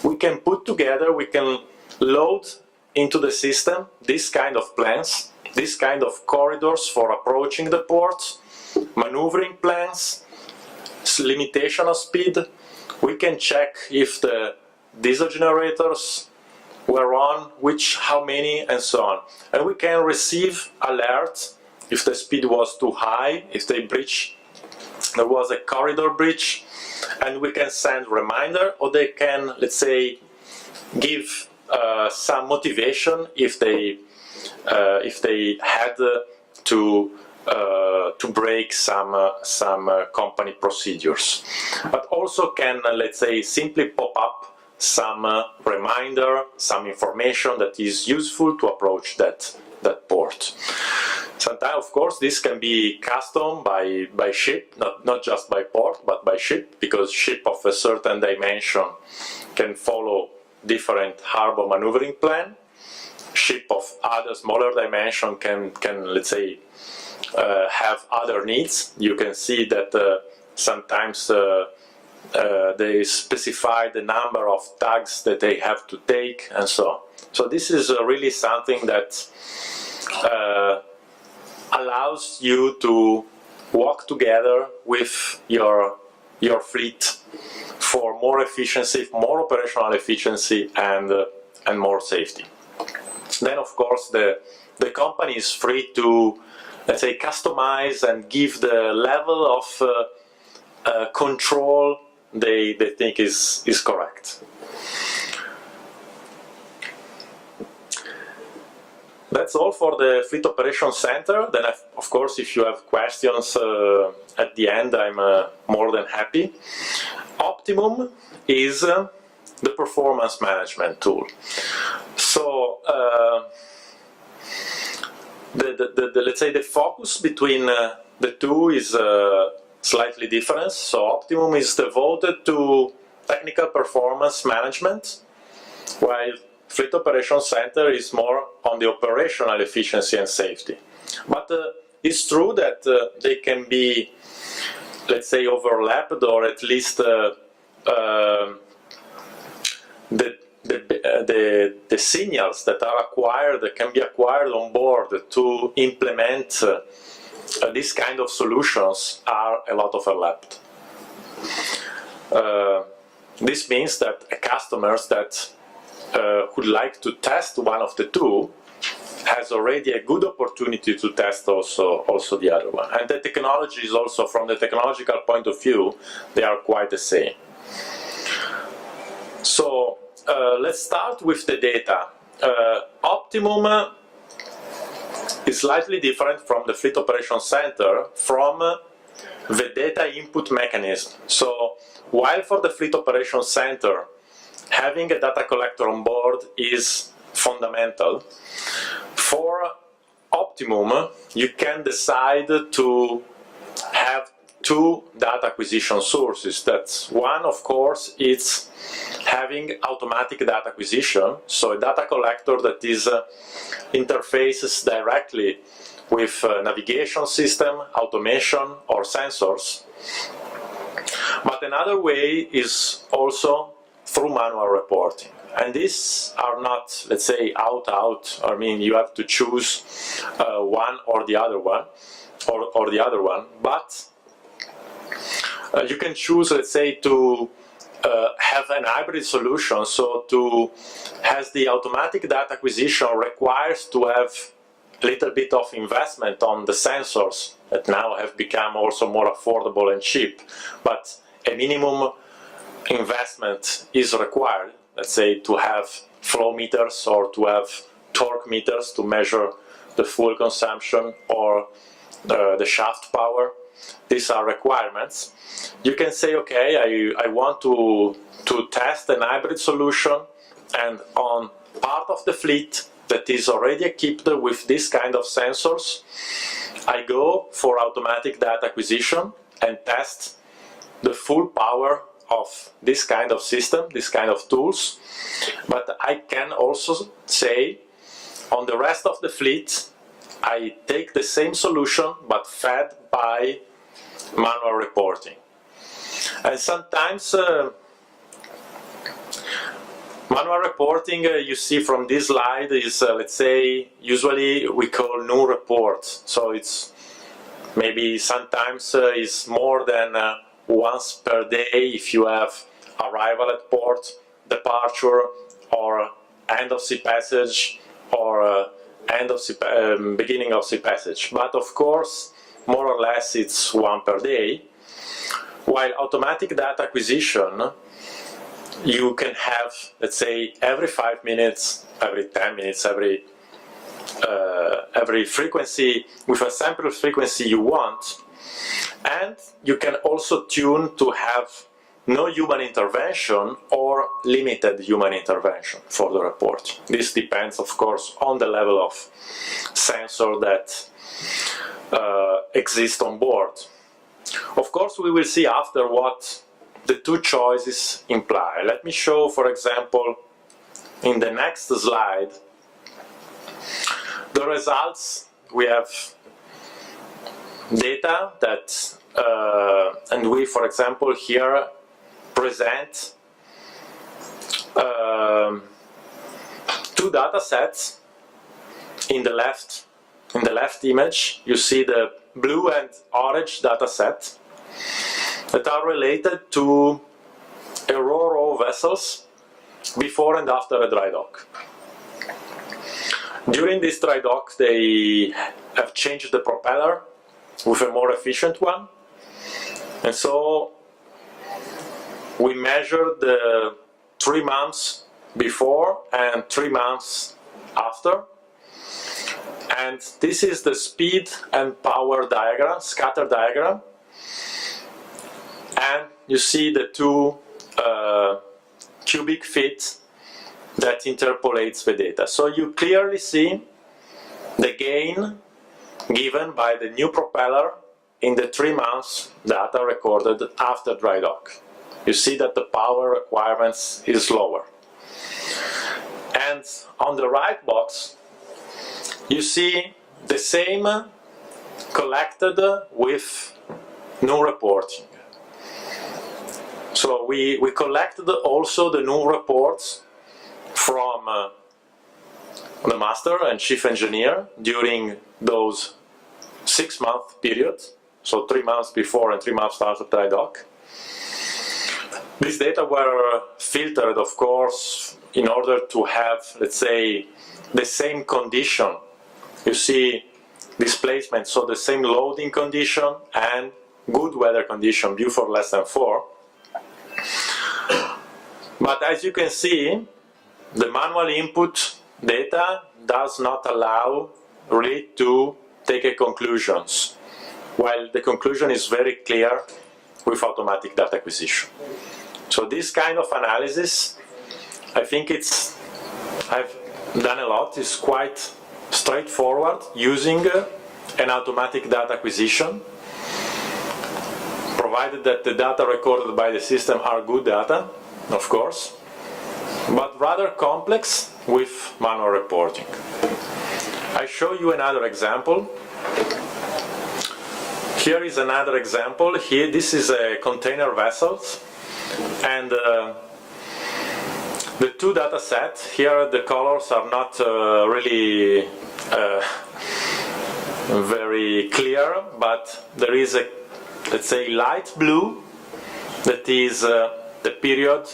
we can put together, we can load into the system this kind of plans, this kind of corridors for approaching the port, maneuvering plans, limitation of speed. We can check if the diesel generators were on, how many, and so on. And we can receive alerts if the speed was too high, if there was a corridor breach, and we can send reminder, or they can, let's say, give some motivation if they had to break some company procedures, but also can, let's say, simply pop up some reminder, some information that is useful to approach that port. Sometimes, of course, this can be custom by ship, not just by port, but by ship, because ship of a certain dimension can follow different harbor maneuvering plan. Ship of other smaller dimension can let's say, have other needs. You can see that sometimes they specify the number of tags that they have to take, and so on. So this is really something that allows you to work together with your fleet for more efficiency, more operational efficiency, and more safety. Then, of course, the company is free to, let's say, customize and give the level of control they think is correct. That's all for the Fleet Operations Center. Then, of course, if you have questions at the end, I'm more than happy. Optimum is the performance management tool. So, let's say the focus between the two is slightly different. So Optimum is devoted to technical performance management, while Fleet Operations Center is more on the operational efficiency and safety. But it's true that they can be, let's say, overlapped, or at least the signals that are acquired, that can be acquired on board to implement this kind of solutions are a lot overlapped. This means that customers that would like to test one of the two has already a good opportunity to test also the other one. And the technology is also, from the technological point of view, they are quite the same. So let's start with the data. Optimum is slightly different from the Fleet Operations Center from the data input mechanism. So while for the Fleet Operations Center having a data collector on board is fundamental, for Optimum you can decide to two data acquisition sources. That's one, of course, is having automatic data acquisition, so a data collector that is interfaces directly with navigation system, automation, or sensors. But another way is also through manual reporting. And these are not, let's say, out. I mean, you have to choose one or the other one, but you can choose, let's say, to have an hybrid solution, so as the automatic data acquisition requires to have a little bit of investment on the sensors that now have become also more affordable and cheap, but a minimum investment is required, let's say, to have flow meters or to have torque meters to measure the fuel consumption or the shaft power. These are requirements. You can say, okay, I want to test an hybrid solution, and on part of the fleet that is already equipped with this kind of sensors, I go for automatic data acquisition and test the full power of this kind of system, this kind of tools. But I can also say, on the rest of the fleet, I take the same solution but fed by manual reporting. And sometimes manual reporting, you see from this slide, is let's say, usually we call new report. So it's maybe sometimes is more than once per day if you have arrival at port, departure, or end of sea passage, or beginning of sea passage. But of course, more or less it's one per day. While automatic data acquisition, you can have, let's say, every 5 minutes, every 10 minutes, every frequency, with a sample frequency you want. And you can also tune to have no human intervention or limited human intervention for the report. This depends, of course, on the level of sensor that exists on board. Of course, we will see after what the two choices imply. Let me show, for example, in the next slide, the results. We have data that, and we, for example, here present two data sets. In the left image, you see the blue and orange data set that are related to RO vessels before and after a dry dock. During this dry dock, they have changed the propeller with a more efficient one, and so we measured the 3 months before and 3 months after. And this is the speed and power diagram, scatter diagram. And you see the two cubic feet that interpolates the data. So you clearly see the gain given by the new propeller in the 3 months data recorded after dry dock. You see that the power requirements is lower. And on the right box, you see the same collected with no reporting. So we collected also the new reports from the master and chief engineer during those 6-month period, so 3 months before and 3 months after dry dock. These data were filtered, of course, in order to have, let's say, the same condition. You see displacement, so the same loading condition and good weather condition, Beaufort less than 4. But as you can see, the manual input data does not allow really to take a conclusions, while the conclusion is very clear with automatic data acquisition. So this kind of analysis, I think I've done a lot, is quite straightforward using an automatic data acquisition. provided that the data recorded by the system are good data, of course, but rather complex with manual reporting. I show you another example. Here is another example. Here, this is a container vessels, and the two data sets. Here, the colors are not really very clear, but there is a, let's say, light blue that is the period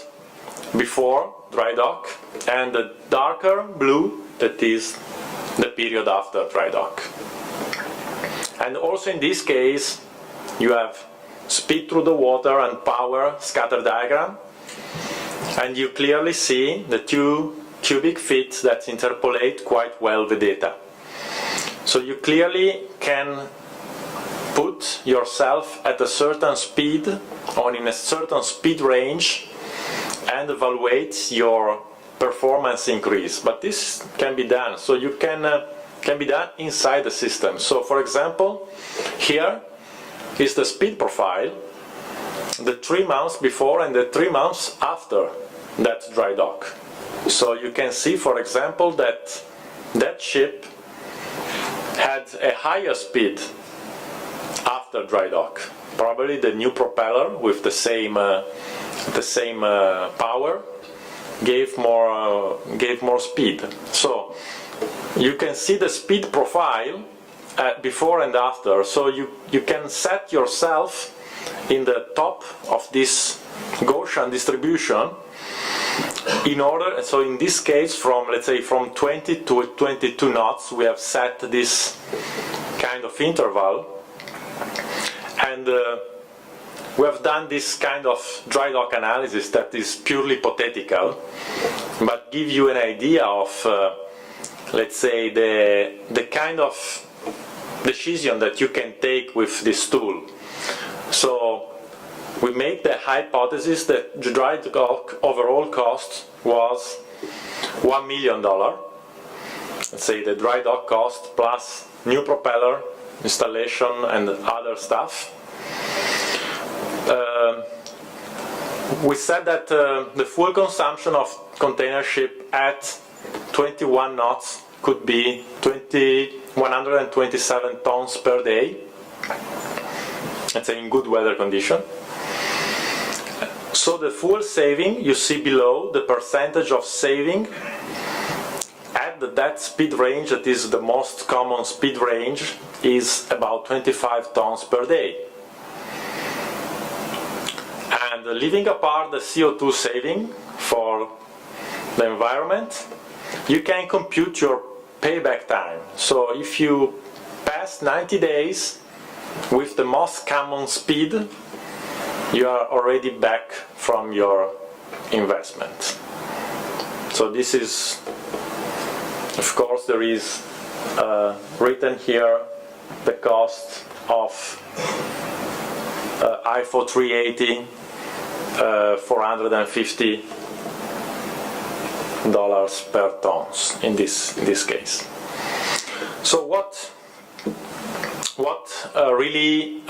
before dry dock, and the darker blue that is the period after dry dock. And also in this case you have speed through the water and power scatter diagram, and you clearly see the two cubic feet that interpolate quite well the data. So you clearly can put yourself at a certain speed or in a certain speed range and evaluate your performance increase. But this can be done, so you can be done inside the system. So for example, here is the speed profile, the 3 months before and the 3 months after that dry dock. So you can see, for example, that that ship had a higher speed after dry dock. Probably the new propeller with the same power gave more speed. So you can see the speed profile before and after. So you can set yourself in the top of this Gaussian distribution in order, so in this case, from, let's say, from 20 to 22 knots, we have set this kind of interval, and we have done this kind of dry dock analysis that is purely hypothetical, but give you an idea of, let's say, the kind of decision that you can take with this tool. So we make the hypothesis that the dry dock overall cost was $1 million. Let's say the dry dock cost plus new propeller, installation and other stuff. We said that the full consumption of container ship at 21 knots could be 127 tons per day. Let's say in good weather condition. So the fuel saving, you see below the percentage of saving at that speed range, that is the most common speed range, is about 25 tons per day. And leaving apart the CO2 saving for the environment, you can compute your payback time. So if you pass 90 days with the most common speed, you are already back from your investment. So this is, of course, there is written here the cost of IFO 380, $450 per tons in this case. So what really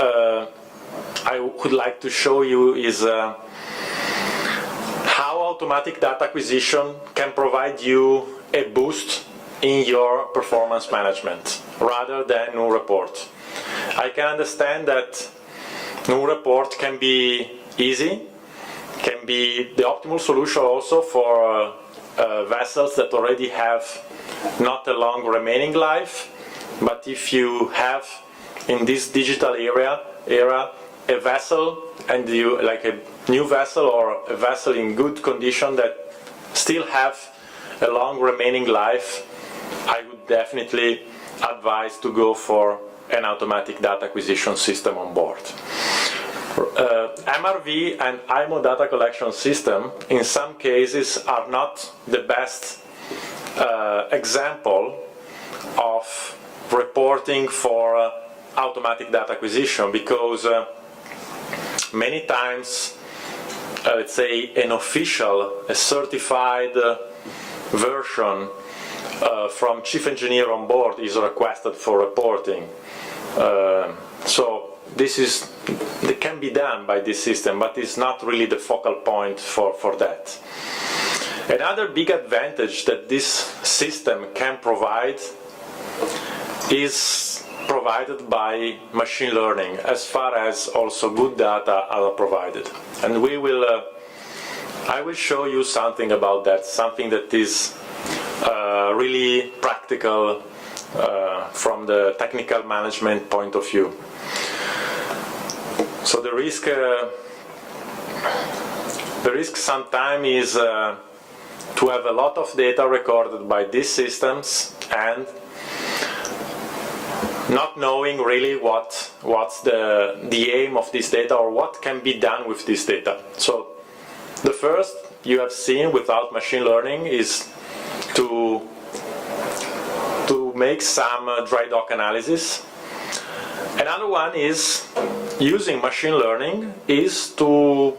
I would like to show you is how automatic data acquisition can provide you a boost in your performance management rather than new report. I can understand that new report can be easy, can be the optimal solution also for vessels that already have not a long remaining life, but if you have in this digital era a vessel, and you like a new vessel or a vessel in good condition that still have a long remaining life, I would definitely advise to go for an automatic data acquisition system on board. MRV and IMO data collection system in some cases are not the best example of reporting for automatic data acquisition, because many times, let's say, an official, a certified version from chief engineer on board is requested for reporting. So that can be done by this system, but it's not really the focal point for that. Another big advantage that this system can provide is provided by machine learning, as far as also good data are provided. And I will show you something about that, something that is really practical from the technical management point of view. So the risk sometimes is to have a lot of data recorded by these systems and not knowing really what's the aim of this data or what can be done with this data. So the first you have seen without machine learning is to make some dry dock analysis. Another one is using machine learning is to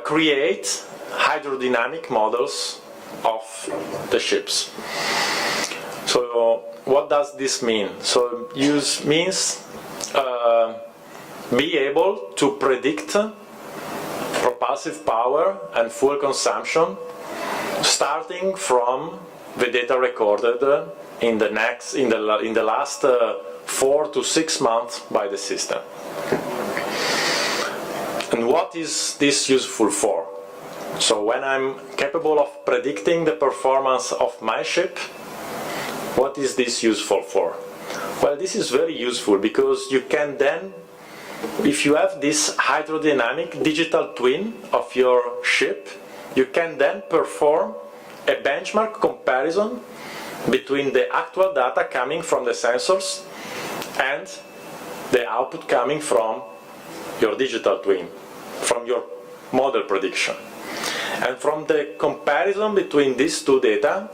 create hydrodynamic models of the ships. So what does this mean? So means be able to predict propulsive power and fuel consumption starting from the data recorded in the last 4 to 6 months by the system. And what is this useful for? So when I'm capable of predicting the performance of my ship, what is this useful for? Well, this is very useful because you can then, if you have this hydrodynamic digital twin of your ship, you can then perform a benchmark comparison between the actual data coming from the sensors and the output coming from your digital twin, from your model prediction. And from the comparison between these two data,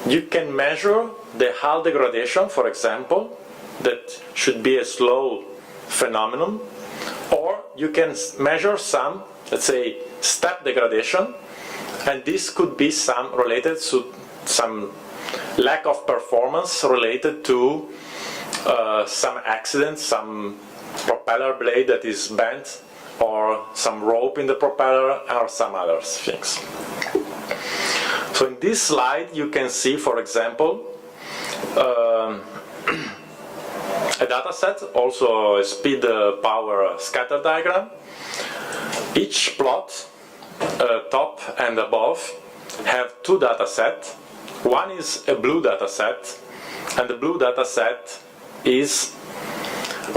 you can measure the hull degradation, for example, that should be a slow phenomenon, or you can measure some, let's say, step degradation, and this could be some related to some lack of performance related to some accident, some propeller blade that is bent, or some rope in the propeller, or some other things. So in this slide you can see, for example, a data set, also a speed power scatter diagram. Each plot, top and above, have two data sets. One is a blue data set, and the blue data set is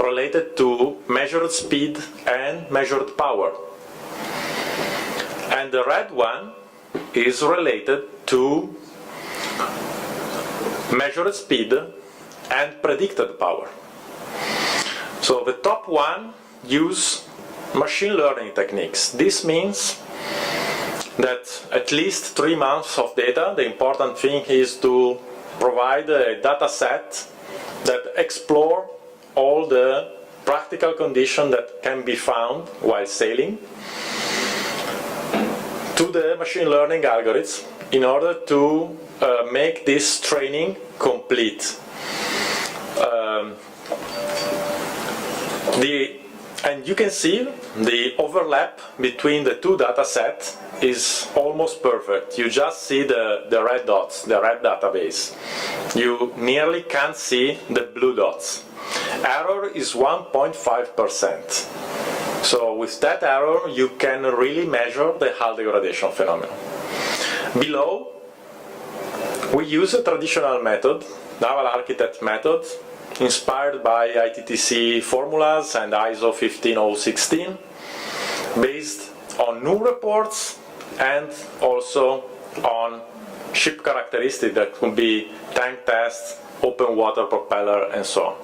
related to measured speed and measured power. And the red one is related to measured speed and predicted power. So the top one use machine learning techniques. This means that at least 3 months of data, the important thing is to provide a data set that explore all the practical conditions that can be found while sailing to the machine learning algorithms in order to make this training complete. And you can see the overlap between the two data sets is almost perfect. You just see the red dots, the red database. You nearly can't see the blue dots. Error is 1.5%. So with that error you can really measure the hull degradation phenomenon. Below we use a traditional method, naval architect method, inspired by ITTC formulas and ISO 15016, based on new reports and also on ship characteristics that could be tank test, open water propeller, and so on.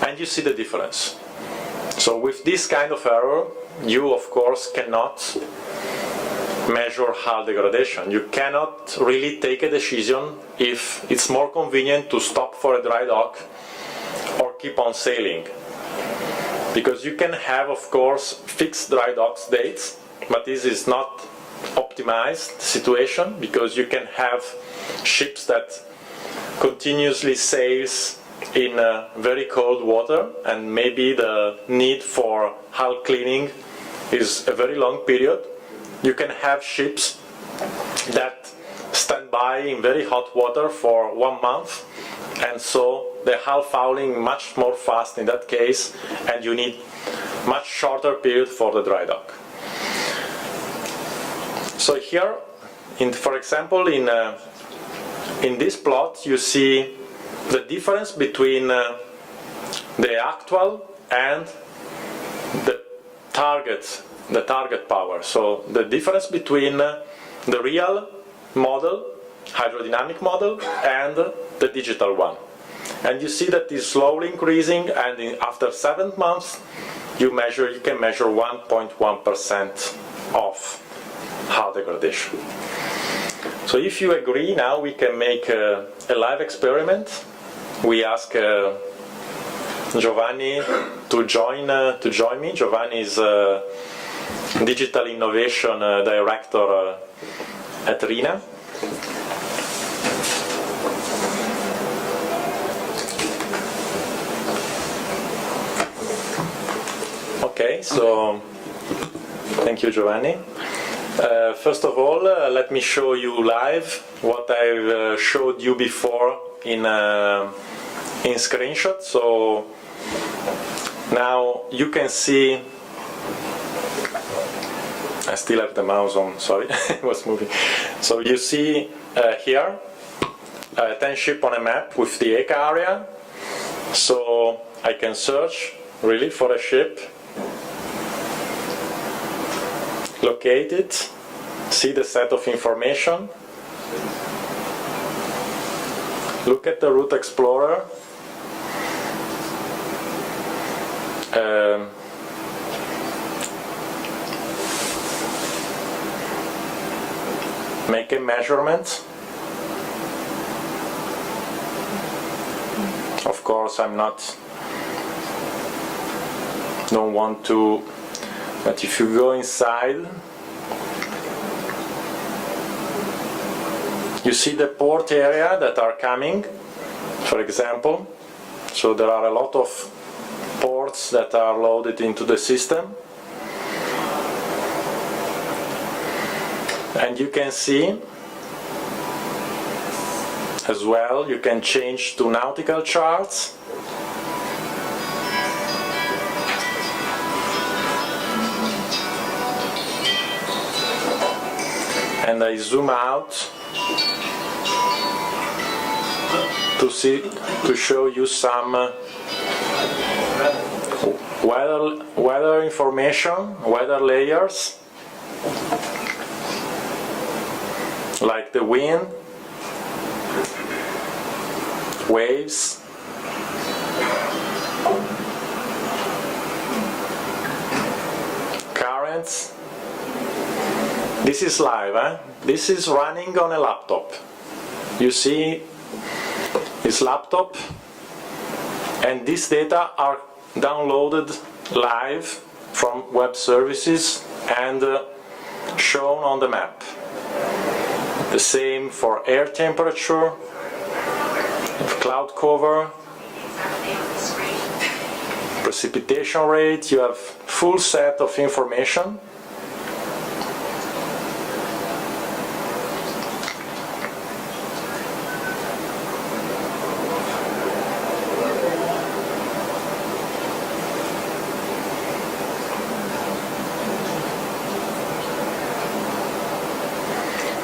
And you see the difference. So with this kind of error, you of course cannot measure hull degradation. You cannot really take a decision if it's more convenient to stop for a dry dock or keep on sailing. Because you can have, of course, fixed dry docks dates, but this is not optimized situation, because you can have ships that continuously sails in very cold water, and maybe the need for hull cleaning is a very long period. You can have ships that stand by in very hot water for 1 month, and so the hull fouling much more fast in that case, and you need much shorter period for the dry dock. So here, for example, in this plot, you see the difference between the actual and the target power. So the difference between the real model, hydrodynamic model, and the digital one. And you see that it's slowly increasing, and after 7 months, you can measure 1.1% of hull degradation. So if you agree, now we can make a live experiment. We ask Giovanni to join me. Giovanni is Digital Innovation Director at RINA. Okay, so thank you, Giovanni. First of all, let me show you live what I've showed you before in screenshot. So now you can see, I still have the mouse on, sorry, it was moving. So you see here 10 ships on a map with the ECA area. So I can search really for a ship, locate it, see the set of information, look at the route explorer, make a measurement. Of course, don't want to, but if you go inside, you see the port area that are coming, for example. So there are a lot of ports that are loaded into the system. And you can see as well, you can change to nautical charts. And I zoom out to show you some weather information, weather layers, like the wind, waves, currents. This is live, This is running on a laptop. You see this laptop, and these data are downloaded live from web services and shown on the map. The same for air temperature, cloud cover, precipitation rate. You have full set of information.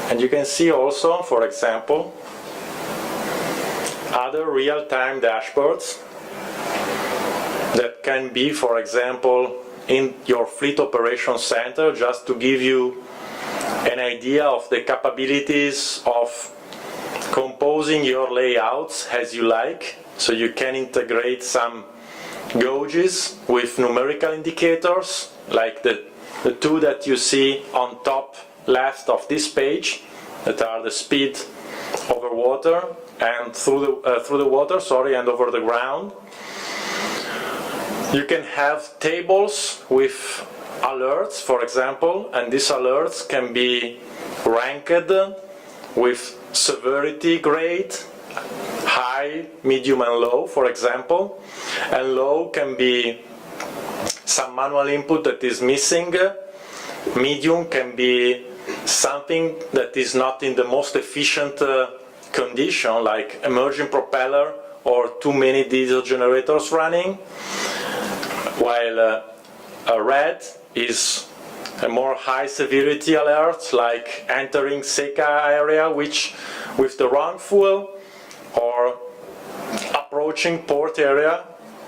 And you can see also, for example, other real-time dashboards that can be, for example, in your fleet operations center, just to give you an idea of the capabilities of composing your layouts as you like. So you can integrate some gauges with numerical indicators, like the two that you see on top left of this page, that are the speed over water and through the water, and over the ground. You can have tables with alerts, for example, and these alerts can be ranked with severity grade high, medium and low, for example. And low can be some manual input that is missing. Medium can be something that is not in the most efficient condition, like emerging propeller or too many diesel generators running, while a red is a more high severity alert, like entering SECA area with the wrong fuel, or approaching port area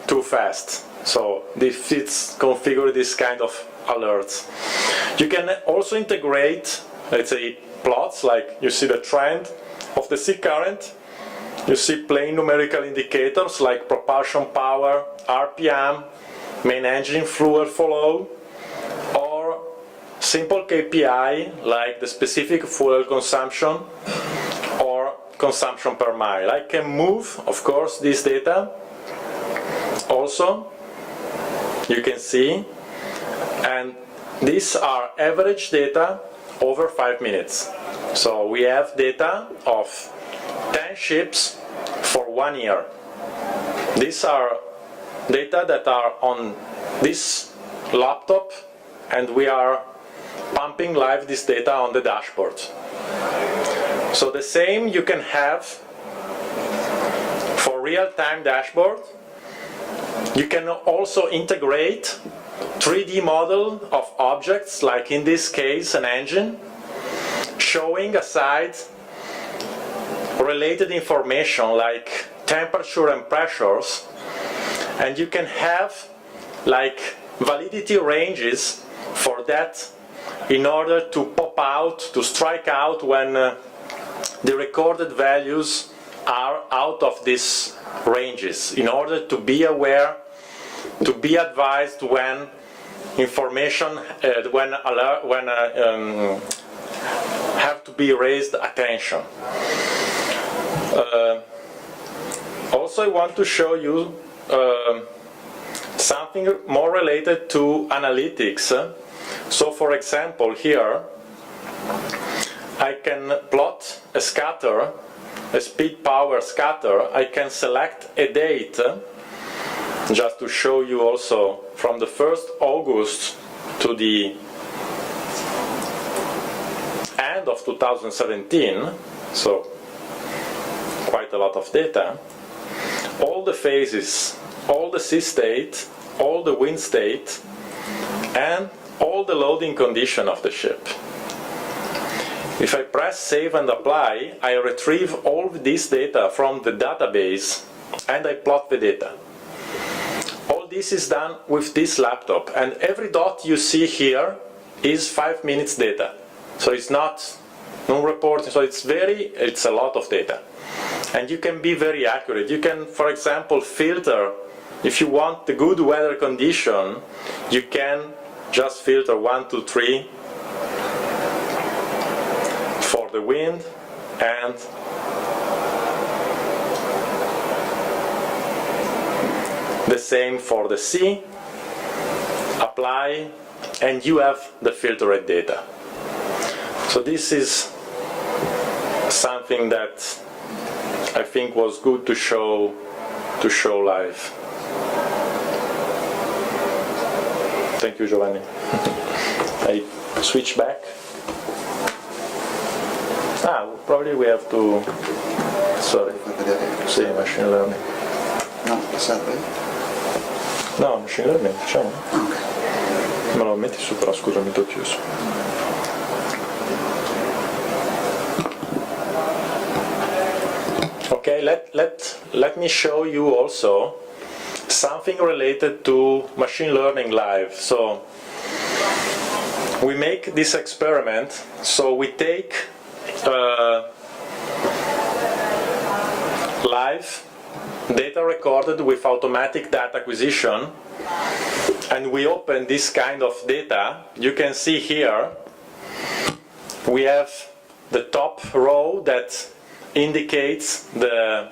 too fast. So this fits configure this kind of alerts. You can also integrate, let's say, plots, like you see the trend of the sea current. You see plain numerical indicators like propulsion power, RPM, main engine fuel flow, or simple KPI like the specific fuel consumption or consumption per mile. I can move, of course, this data also, you can see, and these are average data over 5 minutes. So we have data of 10 ships for 1 year. These are data that are on this laptop, and we are pumping live this data on the dashboard. So the same you can have for real-time dashboard. You can also integrate 3D model of objects, like in this case an engine, showing aside related information like temperature and pressures, and you can have like validity ranges for that in order to pop out, to strike out when the recorded values are out of these ranges, in order to be aware, to be advised when information, have to be raised attention. Also, I want to show you something more related to analytics. So, for example, here I can plot a scatter, a speed power scatter. I can select a date, just to show you also from the 1st August to the end of 2017, so quite a lot of data, all the phases, all the sea state, all the wind state, and all the loading condition of the ship. If I press save and apply, I retrieve all this data from the database and I plot the data. All this is done with this laptop, and every dot you see here is 5 minutes data. So it's not non-reporting, so it's a lot of data. And you can be very accurate. You can, for example, filter. If you want the good weather condition, you can just filter 1, 2, 3 for the wind, and the same for the sea. Apply, and you have the filtered data. So this is something that I think was good to show live. Thank you, Giovanni. I switch back. Probably we have to. Sorry. Sì, machine learning. No, serve? No, machine learning, facciamo. Ok. Me lo metti su, però scusami, ti ho chiuso. Okay, let me show you also something related to machine learning live. So we make this experiment. So we take live data recorded with automatic data acquisition, and we open this kind of data. You can see here we have the top row that indicates the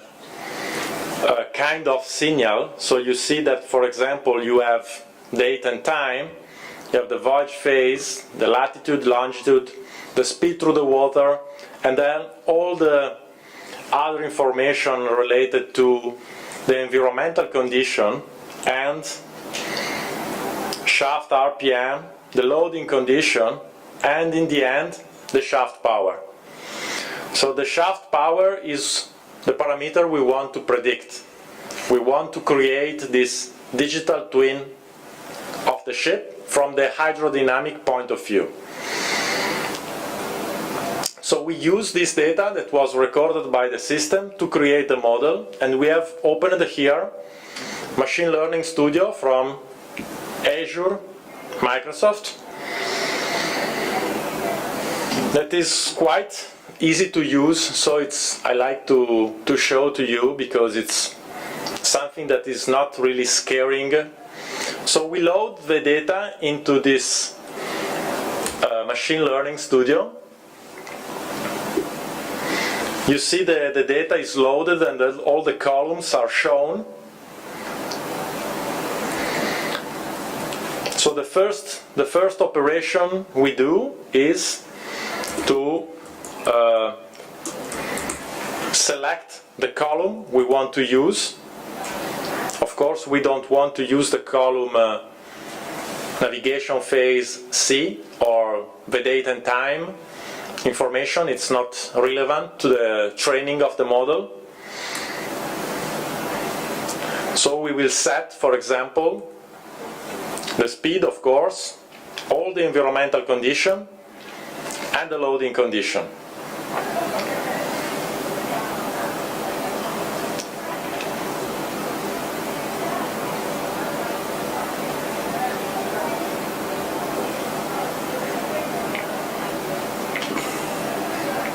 kind of signal. So you see that, for example, you have date and time, you have the voyage phase, the latitude, longitude, the speed through the water, and then all the other information related to the environmental condition and shaft RPM, the loading condition, and in the end, the shaft power. So the shaft power is the parameter we want to predict. We want to create this digital twin of the ship from the hydrodynamic point of view. So we use this data that was recorded by the system to create the model, and we have opened here Machine Learning Studio from Azure, Microsoft. That is quite easy to use, so I like to show to you because it's something that is not really scaring. So we load the data into this Machine Learning Studio. You see the data is loaded and all the columns are shown. So the first operation we do is to select the column we want to use. Of course, we don't want to use the column navigation phase C or the date and time information. It's not relevant to the training of the model. So we will set, for example, the speed, of course, all the environmental condition, and the loading condition.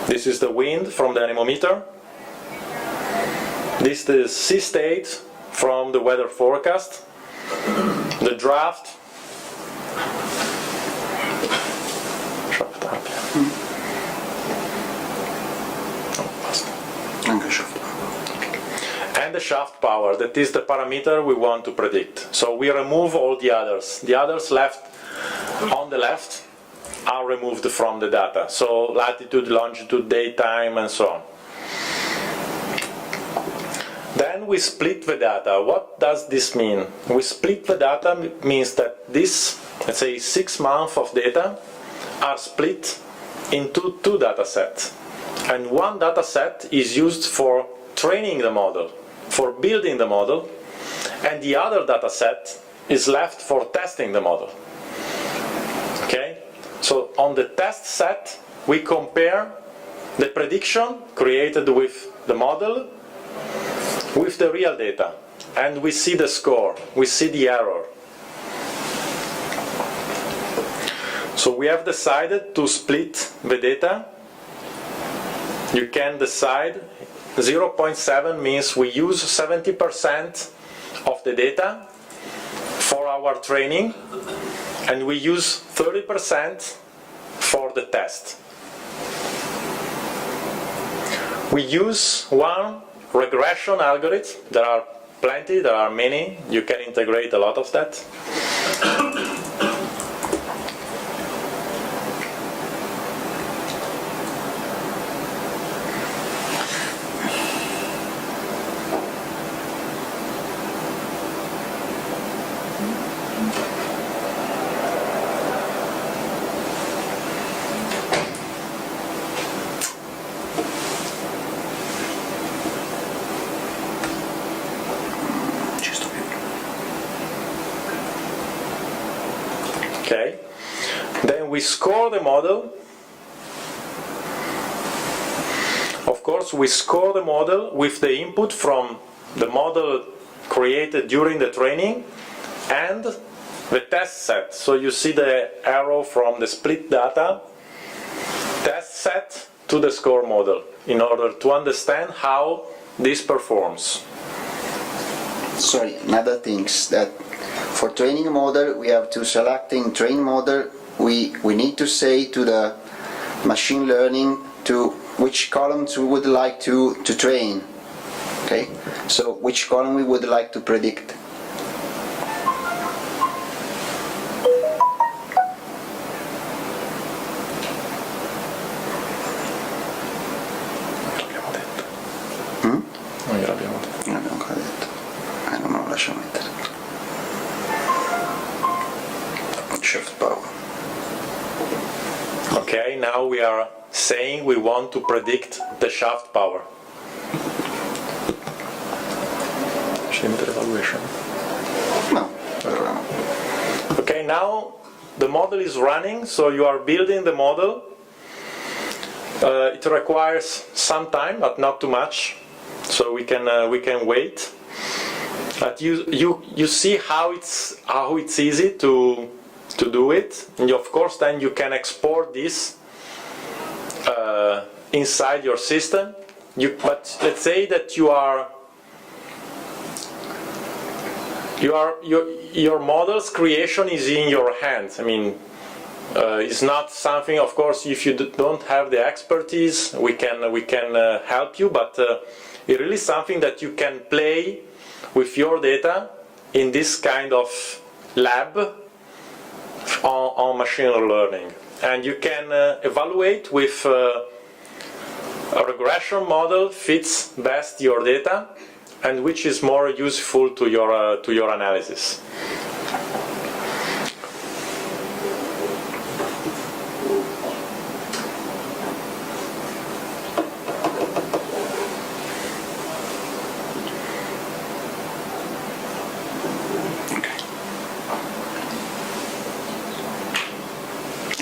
This is the wind from the anemometer. This is the sea state from the weather forecast. The draft. And the shaft power, that is the parameter we want to predict. So we remove all the others. The others left on the left are removed from the data. So latitude, longitude, daytime, and so on. Then we split the data. What does this mean? We split the data means that this, let's say, 6 months of data are split into 2 data sets. And one data set is used for training the model, for building the model, and the other data set is left for testing the model. Okay? So on the test set, we compare the prediction created with the model with the real data, and we see the score, we see the error. So we have decided to split the data. You can decide 0.7 means we use 70% of the data for our training, and we use 30% for the test. We use one regression algorithm. There are plenty, there are many. You can integrate a lot of that. Okay. Then we score the model. Of course, we score the model with the input from the model created during the training and the test set. So you see the arrow from the split data, test set to the score model in order to understand how this performs. Sorry, another thing is that for training a model, we have to selecting train model. We need to say to the machine learning to which columns we would like to train. Okay, so which column we would like to predict. shaft power. Okay, now we are saying we want to predict the shaft power. Evaluation. No. Okay, now the model is running, so you are building the model. It requires some time, but not too much, so we can wait. But you see how it's easy to do it, and of course then you can export this inside your system. But let's say that your model's creation is in your hands. I mean, it's not something, of course, if you don't have the expertise, we can help you, but it's really something that you can play with your data in this kind of lab on machine learning. And you can evaluate with a regression model fits best your data, and which is more useful to your analysis.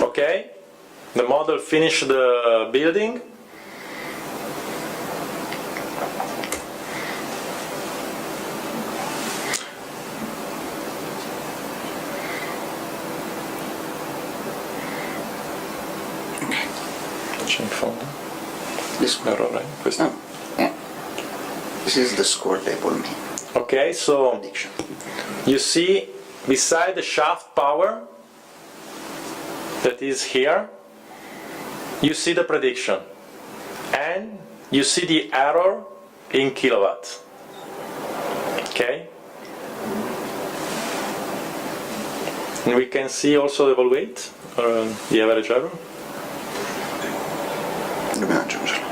Okay, the model finished the building. This Questo. yeah. This is the score table me. Okay, so Prediction. you see beside the shaft power that is here, you see the prediction and you see the error in kilowatt. Okay, and we can see also the weight, the average error. Dobbiamo aggiungerlo.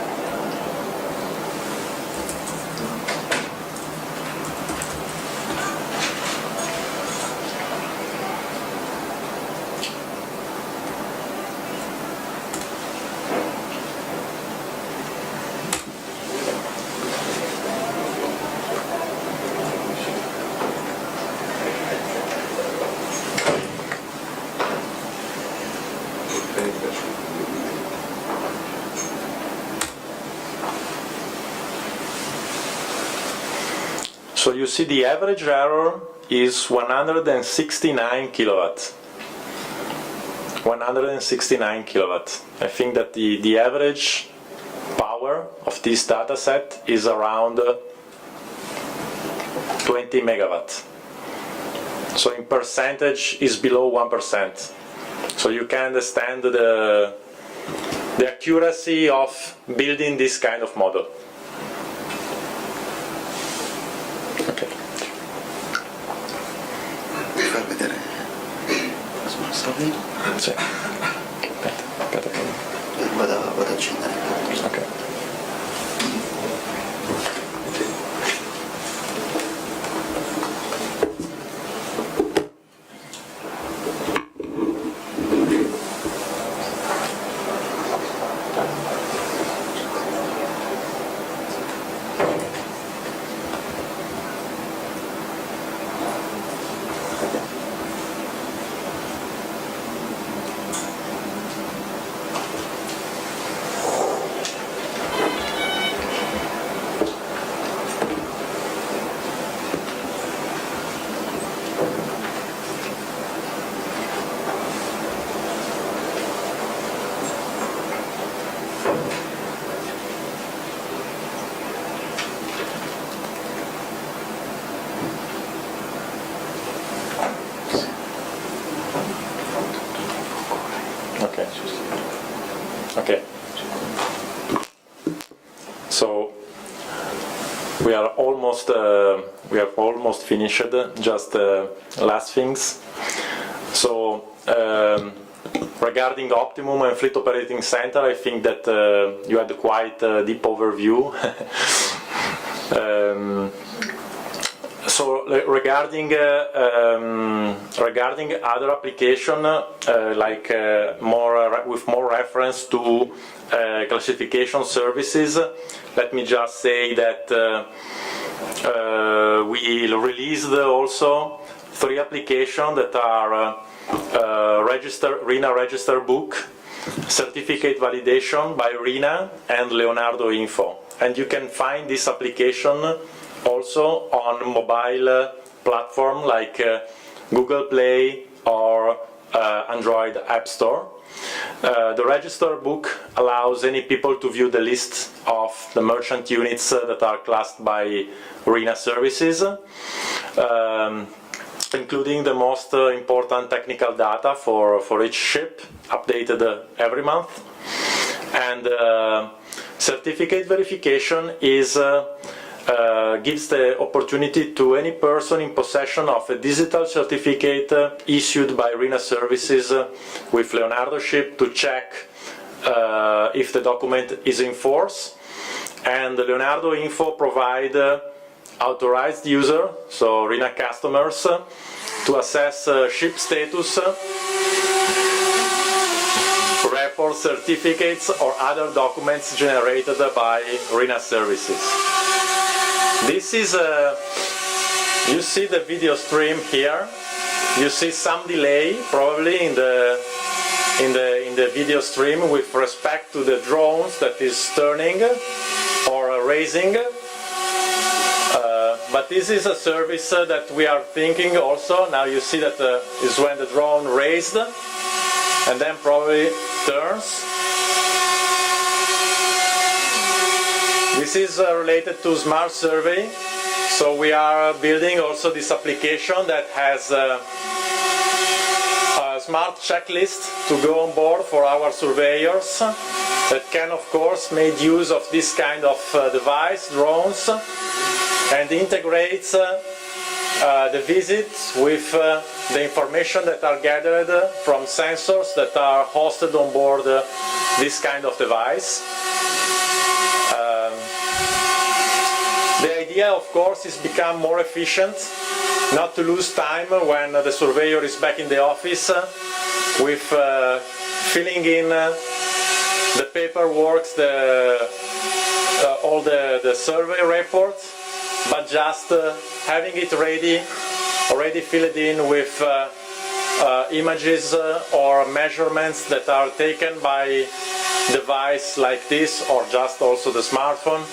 So you see the average error is 169 kilowatt. 169 kilowatt. I think that the average power of this data set is around 20 megawatt. So in percentage is below 1%. So you can understand the accuracy of building this kind of model. Okay. Devi far vedere. Sta lì? Sì. Aspetta. Vado ad accendere. Ok. Okay. So we have almost finished. Just last things. So regarding optimum and fleet operating center, I think that you had quite a deep overview. So regarding other application like with more reference to classification services, let me just say that we released also 3 applications that are RINA register book, certificate validation by RINA, and Leonardo Info. And you can find this application also on mobile platform like Google Play or Android App Store. The register book allows any people to view the list of the merchant units that are classed by RINA services, including the most important technical data for each ship, updated every month. And certificate verification is gives the opportunity to any person in possession of a digital certificate issued by RINA services with Leonardo ship to check if the document is in force. And the Leonardo Info provide authorized user, so RINA customers, to assess ship status, report certificates or other documents generated by RINA services. This is you see the video stream here. You see some delay probably in the video stream with respect to the drones that is turning or raising. But this is a service that we are thinking also. Now you see that is when the drone raised and then probably turns. This is related to smart survey. So we are building also this application that has a smart checklist to go on board for our surveyors that can of course make use of this kind of device, drones, and integrates the visit with the information that are gathered from sensors that are hosted on board this kind of device. The idea, of course, is become more efficient, not to lose time when the surveyor is back in the office with filling in the paperwork, all the survey reports, but just having it ready, already filled in with images or measurements that are taken by device like this or just also the smartphone,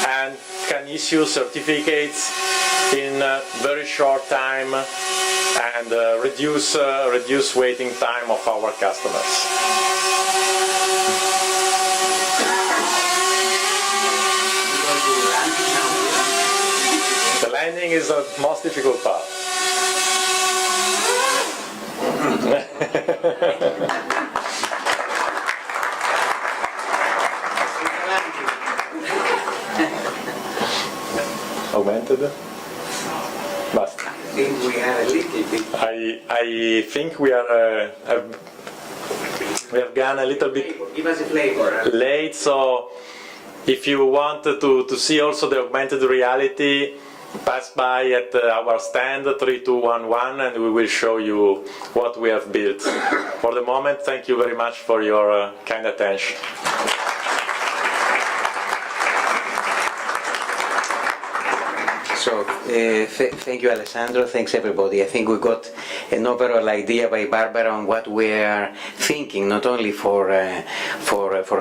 and can issue certificates in a very short time and reduce waiting time of our customers. The landing is the most difficult part. Augmented? Basta. I think we are a little bit. I think we are we have gone a little bit Give us a flavor. late, so if you want to see also the augmented reality, pass by at our stand 3211 and we will show you what we have built. For the moment, thank you very much for your kind attention. So, thank you, Alessandro. Thanks, everybody. I think we got an overall idea by Barbara on what we are thinking, not only for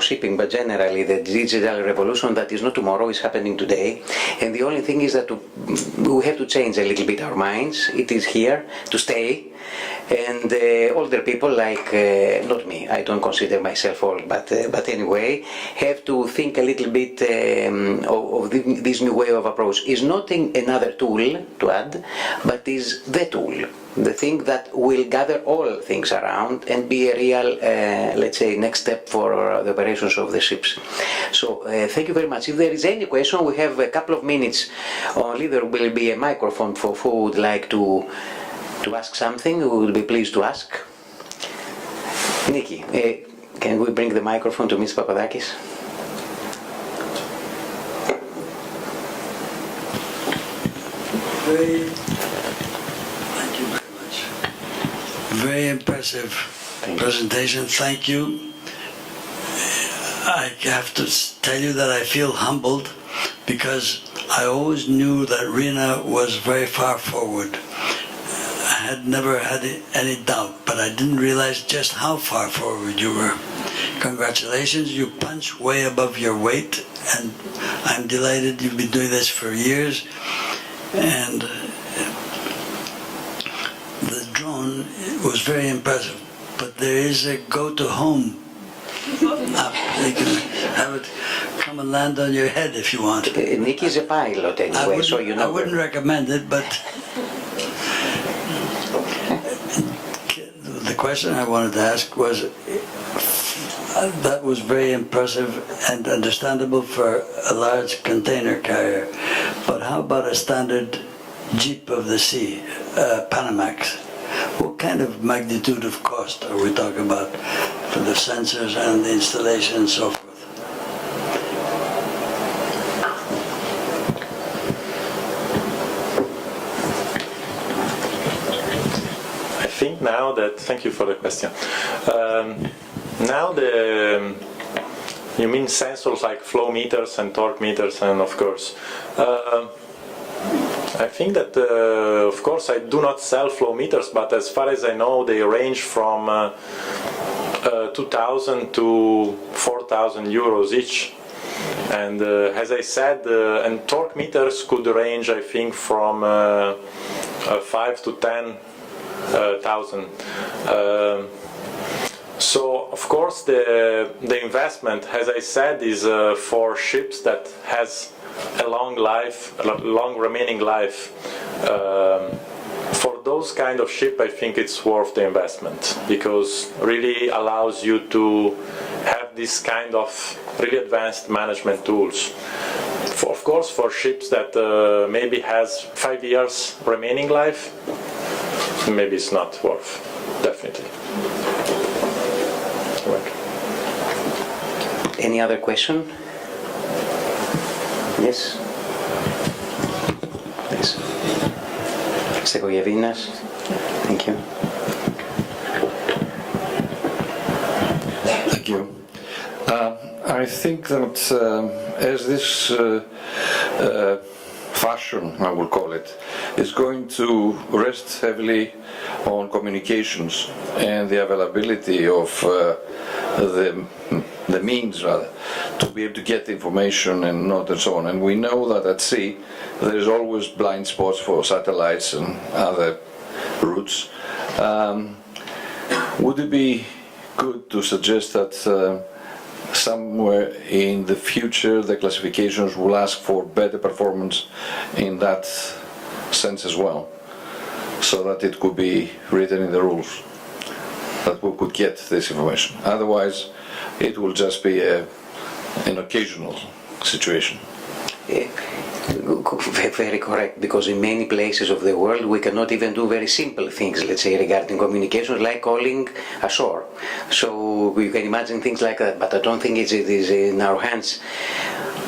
shipping, but generally the digital revolution that is not tomorrow, is happening today. And the only thing is that we have to change a little bit our minds. It is here to stay. And older people like, not me, I don't consider myself old, but anyway, have to think a little bit of this new way of approach. Is not another tool to add, but is the tool, the thing that will gather all things around and be a real, let's say, next step for the operations of the ships. So thank you very much. If there is any question, we have a couple of minutes only. There will be a microphone for who would like to ask something. We will be pleased to ask. Nikki, can we bring the microphone to Ms. Papadakis? Thank you very much. Very impressive presentation. Thank you. I have to tell you that I feel humbled because I always knew that RINA was very far forward. I had never had any doubt, but I didn't realize just how far forward you were. Congratulations, you punch way above your weight, and I'm delighted you've been doing this for years. And the drone was very impressive, but there is a go to home app. You can have it come and land on your head if you want. Nick is a pilot anyway, so you know. I wouldn't recommend it, but the question I wanted to ask was, that was very impressive and understandable for a large container carrier, but how about a standard Jeep of the sea, Panamax? What kind of magnitude of cost are we talking about for the sensors and the installation and so forth? Now that, thank you for the question. Now you mean sensors like flow meters and torque meters, and of course, I think that of course I do not sell flow meters, but as far as I know, they range from 2,000 to 4,000 euros each. And as I said, and torque meters could range, I think, from 5 to 10,000. So of course the investment, as I said, is for ships that has a long life, long remaining life. For those kind of ship, I think it's worth the investment, because really allows you to have this kind of really advanced management tools. Of course, for ships that maybe has 5 years remaining life, maybe it's not worth, definitely. Right. Any other question? Yes. Yes. Segoyevinas. Thank you. Thank you. I think that as this fashion, I will call it, is going to rest heavily on communications and the availability of the means, rather, to be able to get information and so on. And we know that at sea there is always blind spots for satellites and other routes. Would it be good to suggest that somewhere in the future the classifications will ask for better performance in that sense as well, so that it could be written in the rules that we could get this information? Otherwise it will just be an occasional situation. Very correct, because in many places of the world we cannot even do very simple things, let's say, regarding communications, like calling ashore. So you can imagine things like that, but I don't think it is in our hands.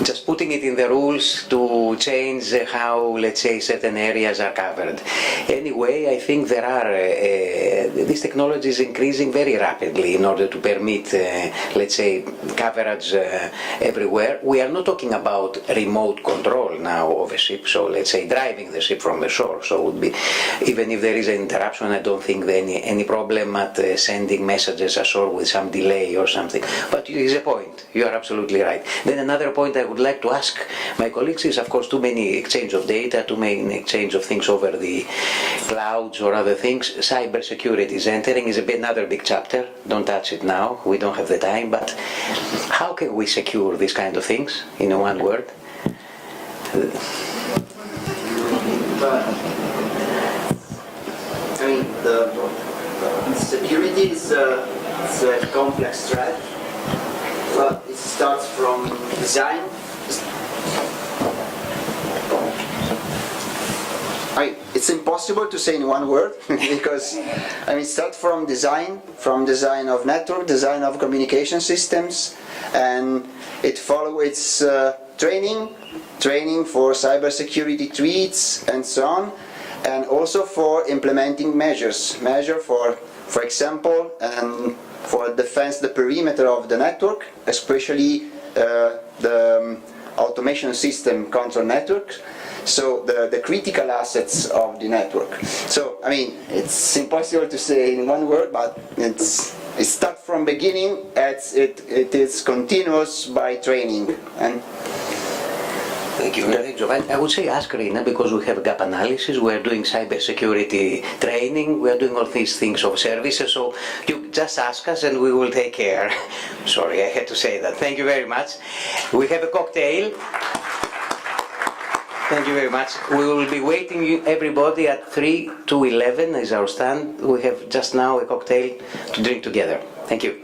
Just putting it in the rules to change how, let's say, certain areas are covered. Anyway, I think there are, this technology is increasing very rapidly in order to permit, let's say, coverage everywhere. We are not talking about remote control now of a ship, so let's say driving the ship from the shore. So it would be, even if there is an interruption, I don't think there any problem at sending messages ashore with some delay or something. But it is a point. You are absolutely right. Then another point I would like to ask my colleagues is, of course, too many exchange of data, too many exchange of things over the clouds or other things. Cyber security is entering, is another big chapter. Don't touch it now, we don't have the time, but how can we secure these kind of things in one word? I mean, the security is a complex threat, but it starts from design. It's impossible to say in one word because start from design of network, design of communication systems, and it follows training for cybersecurity threats and so on, and also for implementing measures for example, for defense the perimeter of the network, especially the automation system control network, so the critical assets of the network. So, I mean, it's impossible to say in one word, but it starts from beginning, it is continuous by training. And thank you very much. I would say ask RINA, because we have gap analysis, we are doing cybersecurity training, we are doing all these things of services, so you just ask us and we will take care. Sorry, I had to say that. Thank you very much. We have a cocktail. Thank you very much. We will be waiting everybody at 3 to 11 is our stand. We have just now a cocktail to drink together. Thank you.